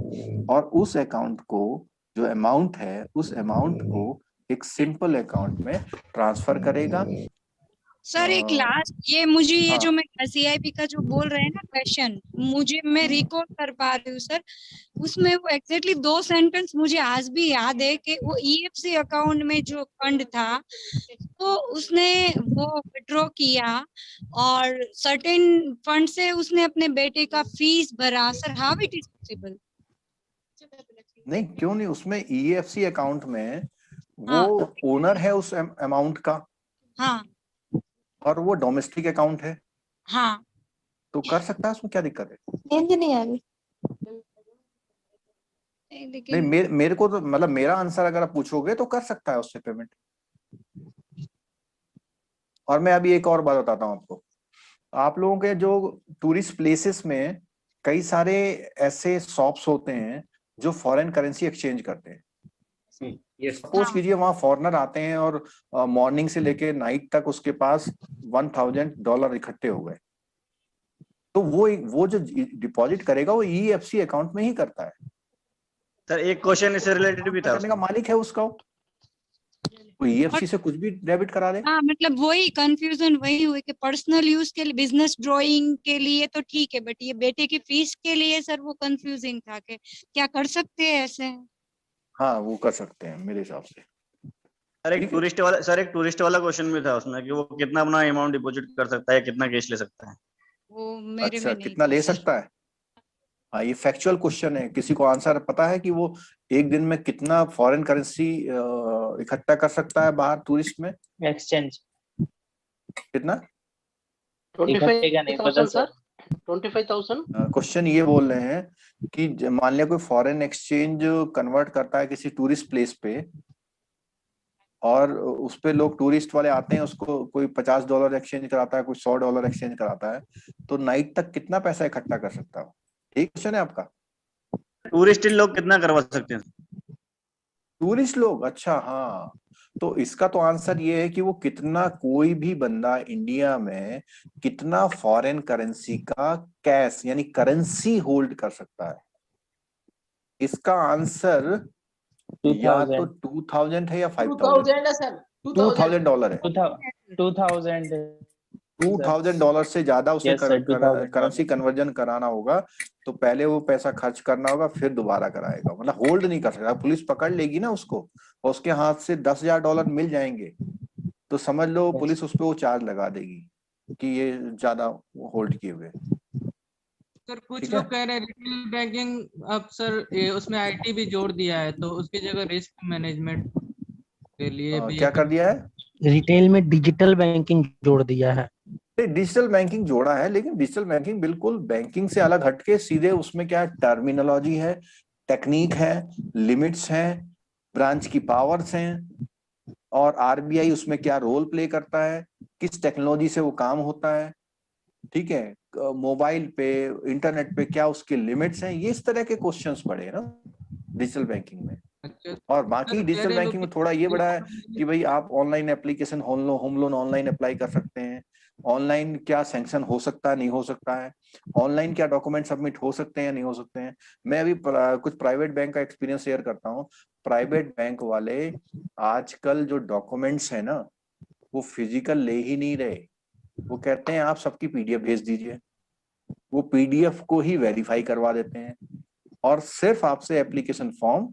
और उस अकाउंट को, जो अमाउंट है उस अमाउंट को एक सिंपल अकाउंट में ट्रांसफर करेगा। सर एक लास्ट, ये मुझे ये जो मैं सीआईपी का जो बोल रहे हैं ना क्वेश्चन, मुझे मैं रिकॉल कर पा रही हूँ सर, उसमें वो एग्जैक्टली 2 सेंटेंस मुझे आज भी याद है कि वो ईएफसी अकाउंट में जो फंड था तो उसने वो विड्रॉ किया और सर्टेन फंड से उसने अपने बेटे का फीस भरा। Sir how it is possible? नहीं, क्यों नहीं, उसमें ईएफसी अकाउंट में वो ओनर है उस अमाउंट का। हाँ। और वो डोमेस्टिक अकाउंट है। हाँ। तो कर सकता है, उसमें क्या दिक्कत है? नहीं आ रही। नहीं, मेरे को तो मतलब मेरा आंसर अगर आप पूछोगे तो कर सकता है उससे पेमेंट। और मैं अभी एक और बात बताता हूँ आपको। आप लोगों के जो टूरिस्ट प्लेसेस में कई सारे ऐसे शॉप्स होते हैं जो फॉरेन करेंसी एक्सचेंज करते हैं। सपोज कीजिए वहां फॉरेनर आते हैं और मॉर्निंग से लेके नाइट तक उसके पास $1000 इकट्ठे हो गए, तो वो जो डिपॉजिट करेगा वो ईएफसी अकाउंट में ही करता है। सर एक क्वेश्चन इससे रिलेटेड भी था। करने का मालिक है उसका, वो ईएफसी से कुछ भी डेबिट करा दे। हाँ, मतलब वही कंफ्यूजन वही हुई कि पर्सनल यूज के लिए, बिजनेस ड्राइंग के लिए तो ठीक है, बट ये बेटे की फीस के लिए सर वो कंफ्यूजिंग था कि क्या कर सकते हैं ऐसे? हाँ, वो कर सकते हैं मेरे हिसाब से। सर एक टूरिस्ट वाला क्वेश्चन भी था उसमें कि वो कितना अपना अमाउंट डिपॉजिट कर सकता है, कितना कैश ले सकता है। वो मेरे अच्छा, में नहीं कितना ले सकता है? हाँ, ये फैक्चुअल क्वेश्चन है। किसी को आंसर पता है कि वो एक दिन में कितना फॉरेन करेंसी इकट्ठा कर सकता है बाहर टूरिस्ट में? एक्सचेंज कितना? 25,000 सर, 25,000। क्वेश्चन ये बोल रहे हैं कि मान लिया कोई फॉरेन एक्सचेंज कन्वर्ट करता है किसी टूरिस्ट प्लेस पे, और उस पे लोग टूरिस्ट वाले आते हैं, उसको कोई $50 एक्सचेंज कराता है, कोई $100 एक्सचेंज कराता है, तो नाइट तक कितना पैसा इकट्ठा कर सकता है? ठीक क्वेश्चन है आपका। टूरिस्ट लोग कितना करवा सकते हैं? टूरिस्ट लोग, अच्छा हाँ, तो इसका तो आंसर ये है कि वो कितना, कोई भी बंदा इंडिया में कितना फॉरेन करेंसी का कैश यानी करेंसी होल्ड कर सकता है। इसका आंसर या तो 2000 है या 5000 है सर, $2000 है। $2000 से ज्यादा उसे Yes, sir, 2000 करेंसी कन्वर्जन कराना होगा, तो पहले वो पैसा खर्च करना होगा, फिर दोबारा कराएगा। मतलब होल्ड नहीं कर सकता। पुलिस पकड़ लेगी ना उसको और उसके हाथ से $10,000 मिल जाएंगे, तो समझ लो पुलिस उस पर वो चार्ज लगा देगी कि ये ज्यादा होल्ड किए हुए। सर कुछ लोग कह रहे हैं रिटेल बैंकिंग अब सर उसमें आईटी भी जोड़ दिया है, तो उसकी जगह रिस्क मैनेजमेंट के लिए भी क्या कर दिया है? रिटेल में डिजिटल बैंकिंग जोड़ दिया है। डिजिटल बैंकिंग जोड़ा है, लेकिन डिजिटल बैंकिंग बिल्कुल बैंकिंग से अलग हटके सीधे उसमें क्या है, टर्मिनोलॉजी है, टेक्निक है, लिमिट्स हैं, ब्रांच की पावर्स हैं, और आरबीआई उसमें क्या रोल प्ले करता है, किस टेक्नोलॉजी से वो काम होता है, ठीक है, मोबाइल पे इंटरनेट पे क्या उसके लिमिट्स हैं, ये इस तरह के क्वेश्चंस पड़े ना डिजिटल बैंकिंग में। और बाकी डिजिटल बैंकिंग में थोड़ा ये बड़ा है कि भाई आप online application home loan online apply कर सकते हैं, ऑनलाइन क्या सैंक्शन हो सकता है नहीं हो सकता है, ऑनलाइन क्या डॉक्यूमेंट सबमिट हो सकते हैं नहीं हो सकते हैं। मैं अभी कुछ प्राइवेट बैंक का एक्सपीरियंस शेयर करता हूँ। प्राइवेट बैंक वाले आजकल जो डॉक्यूमेंट्स है ना, वो फिजिकल ले ही नहीं रहे। वो कहते हैं आप सबकी पीडीएफ भेज दीजिए, वो पीडीएफ को ही वेरीफाई करवा देते हैं, और सिर्फ आपसे एप्लीकेशन फॉर्म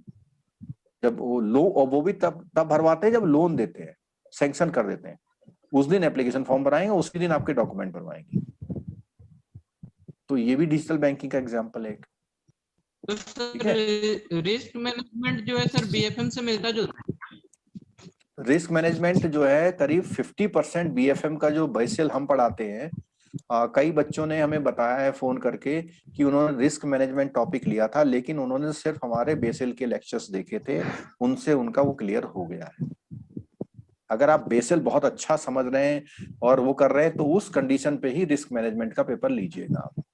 जब वो भी तब भरवाते हैं जब लोन देते हैं, सैंक्शन कर देते हैं, उस दिन एप्लीकेशन फॉर्म भराएंगे, उसी दिन आपके डॉक्यूमेंट बनवाएंगे। तो ये भी डिजिटल बैंकिंग का एग्जांपल है। तो सर रिस्क मैनेजमेंट जो है सर बीएफएम से मिलता जुलता है। रिस्क मैनेजमेंट जो है करीब 50% बीएफएम का जो बेसिल हम पढ़ाते हैं। कई बच्चों ने हमें बताया है फोन करके कि उन्होंने रिस्क मैनेजमेंट टॉपिक लिया था, लेकिन उन्होंने सिर्फ हमारे बेसिल के लेक्चर्स देखे थे, उनसे उनका वो क्लियर हो गया है। अगर आप बेसिल बहुत अच्छा समझ रहे हैं और वो कर रहे हैं, तो उस कंडीशन पे ही रिस्क मैनेजमेंट का पेपर लीजिएगा आप।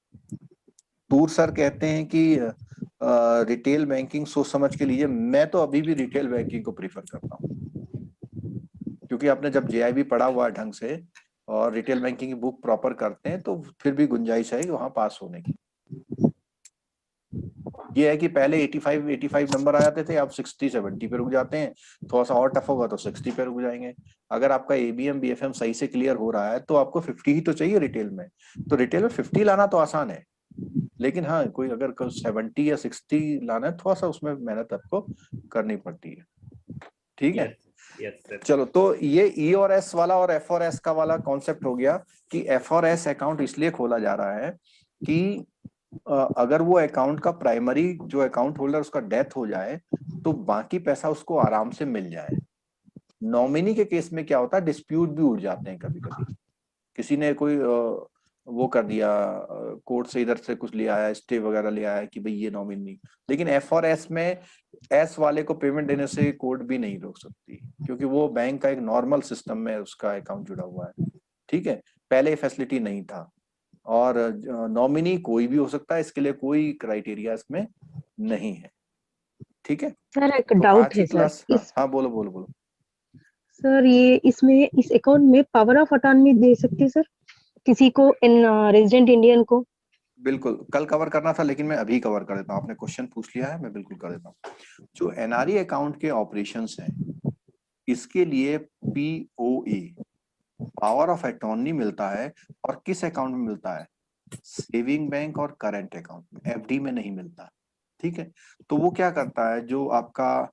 टूर सर कहते हैं कि रिटेल बैंकिंग सोच समझ के लीजिए। मैं तो अभी भी रिटेल बैंकिंग को प्रीफर करता हूँ, क्योंकि आपने जब जेआईबी पढ़ा हुआ है ढंग से और रिटेल बैंकिंग की बुक प्रॉपर करते हैं, तो फिर भी गुंजाइश है कि वहां पास होने की। ये है कि पहले 85 नंबर आ जाते थे, अब 60-70 पे रुक जाते हैं। थोड़ा सा और टफ होगा तो 60 पे रुक जाएंगे। अगर आपका एबीएम बीएफएम सही से क्लियर हो रहा है तो आपको 50 ही तो चाहिए रिटेल में। तो रिटेल में 50 लाना तो आसान है, लेकिन हाँ, कोई अगर 70 या 60 लाना है, थोड़ा सा उसमें मेहनत आपको करनी पड़ती है। ठीक है। चलो, तो ये ई और एस वाला और एफ और एस का वाला कॉन्सेप्ट हो गया कि एफ और एस अकाउंट इसलिए खोला जा रहा है कि अगर वो अकाउंट का प्राइमरी जो अकाउंट होल्डर उसका डेथ हो जाए तो बाकी पैसा उसको आराम से मिल जाए। नॉमिनी के केस में क्या होता है, डिस्प्यूट भी उठ जाते हैं कभी कभी। किसी ने कोई वो कर दिया, कोर्ट से इधर से कुछ ले आया, स्टे वगैरह ले आया कि भाई ये नॉमिनी। लेकिन एफ और एस में एस वाले को पेमेंट देने से कोर्ट भी नहीं रोक सकती, क्योंकि वो बैंक का एक नॉर्मल सिस्टम में उसका अकाउंट जुड़ा हुआ है। ठीक है, पहले फैसिलिटी नहीं था। और नॉमिनी कोई भी हो सकता है, इसके लिए कोई क्राइटेरिया इसमें नहीं है। ठीक है सर एक तो डाउट आज की है सर, क्लास, हाँ बोलो। सर ये इसमें इस अकाउंट में पावर ऑफ अटॉर्नी दे सकते सर किसी को, रेजिडेंट इंडियन को? बिल्कुल, कल कवर करना था लेकिन मैं अभी कवर कर देता हूँ। आपने क्वेश्चन पूछ लिया है, मैं बिल्कुल कर देता हूँ। जो एनआरई अकाउंट के ऑपरेशंस हैं, इसके लिए पीओए पावर ऑफ अटॉर्नी मिलता है। और किस अकाउंट में मिलता है? सेविंग बैंक और करंट अकाउंट में, एफडी में नहीं मिलता। ठीक है, तो वो क्या करता है, जो आपका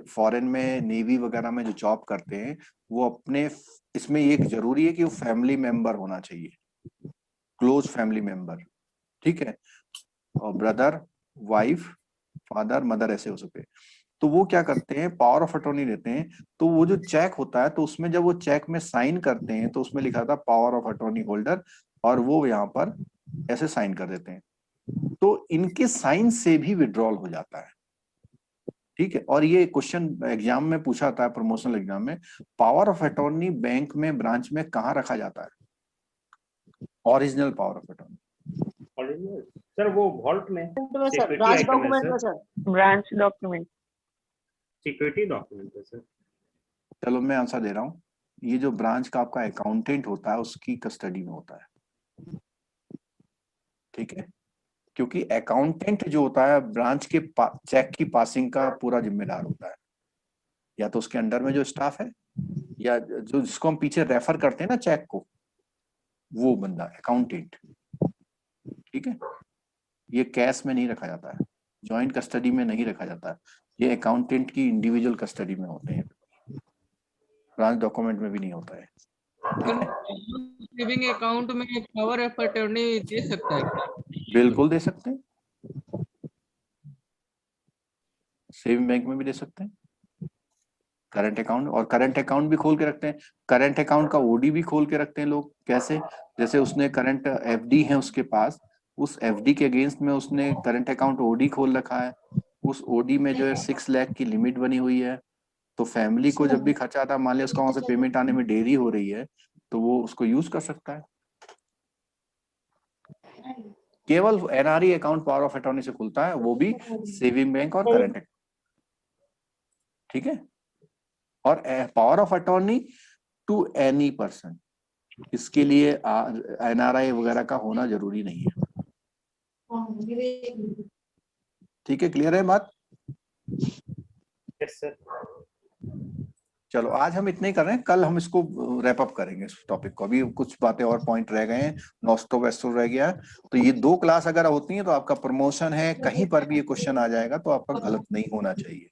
फॉरेन में नेवी वगैरह में जो जॉब करते हैं वो अपने, इसमें एक जरूरी है कि वो फैमिली मेंबर होना चाहिए, क्लोज फैमिली मेंबर, ठीक है, और ब्रदर, वाइफ, फादर, मदर ऐसे हो सकते हैं। तो वो क्या करते हैं, पावर ऑफ अटॉर्नी देते हैं। तो वो जो चेक होता है तो उसमें जब वो चेक में साइन करते हैं तो उसमें लिखा था पावर ऑफ अटॉर्नी होल्डर, और वो यहाँ पर ऐसे साइन कर देते हैं। तो इनके साइन से भी विड्रॉल हो जाता है, ठीक है। और ये क्वेश्चन एग्जाम में पूछा था, प्रमोशनल एग्जाम में, पावर ऑफ अटॉर्नी बैंक में ब्रांच में कहाँ रखा जाता है, original power of attorney? Sir वो वॉल्ट में, सर सिक्योरिटी ब्रांच आइटम है डॉक्यूमेंट में sir, sir. Branch document, security document है सर। चलो मैं आंसर दे रहा हूँ। ये जो ब्रांच का आपका अकाउंटेंट होता है उसकी कस्टडी में होता है, ठीक है, क्योंकि अकाउंटेंट जो होता है ब्रांच के चेक की पासिंग का पूरा जिम्मेदार होता है। या तो उसके अंडर में जो स्टाफ है, या जो जिसको हम पीछे रेफर करते हैं ना चेक को, वो बंदा अकाउंटेंट, ठीक है। ये कैश में नहीं रखा जाता है, जॉइंट कस्टडी में नहीं रखा जाता है, ये अकाउंटेंट की इंडिविजुअल कस्टडी में होते हैं, ब्रांच डॉक्यूमेंट में भी नहीं होता है, ठीक है। सेविंग अकाउंट में पावर ऑफ अटॉर्नी दे सकता है क्या? बिल्कुल दे सकते हैं, सेविंग बैंक में भी दे सकते हैं, करंट अकाउंट, और करंट अकाउंट भी खोल के रखते हैं। करंट अकाउंट का ओडी भी खोल के रखते हैं लोग। कैसे? जैसे उसने करंट एफडी है उसके पास, उस एफडी के अगेंस्ट में उसने करंट अकाउंट ओडी खोल रखा है, उस ओडी में जो है 6 लाख की लिमिट बनी हुई है। तो फैमिली को जब भी खर्चा आता है, मान लिया उसका वहां से पेमेंट आने में देरी हो रही है, तो वो उसको यूज कर सकता है। केवल NRE account power of attorney से खुलता है, वो भी सेविंग बैंक और करंट अकाउंट, ठीक है। और power of attorney to any person, इसके लिए एनआरआई वगैरह का होना जरूरी नहीं है, ठीक है। क्लियर है बात? Yes sir. चलो आज हम इतने ही कर रहे हैं, कल हम इसको रैप अप करेंगे इस टॉपिक को। अभी कुछ बातें और पॉइंट रह गए हैं, नॉस्टो वेस्टो रह गया है। तो ये 2 क्लास अगर होती हैं तो आपका प्रमोशन है, कहीं पर भी ये क्वेश्चन आ जाएगा तो आपका गलत नहीं होना चाहिए,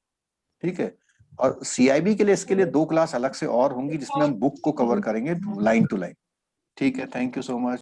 ठीक है। और सीआईबी के लिए इसके लिए 2 क्लास अलग से और होंगी जिसमें हम बुक को कवर करेंगे लाइन टू लाइन, ठीक है। Thank you so much.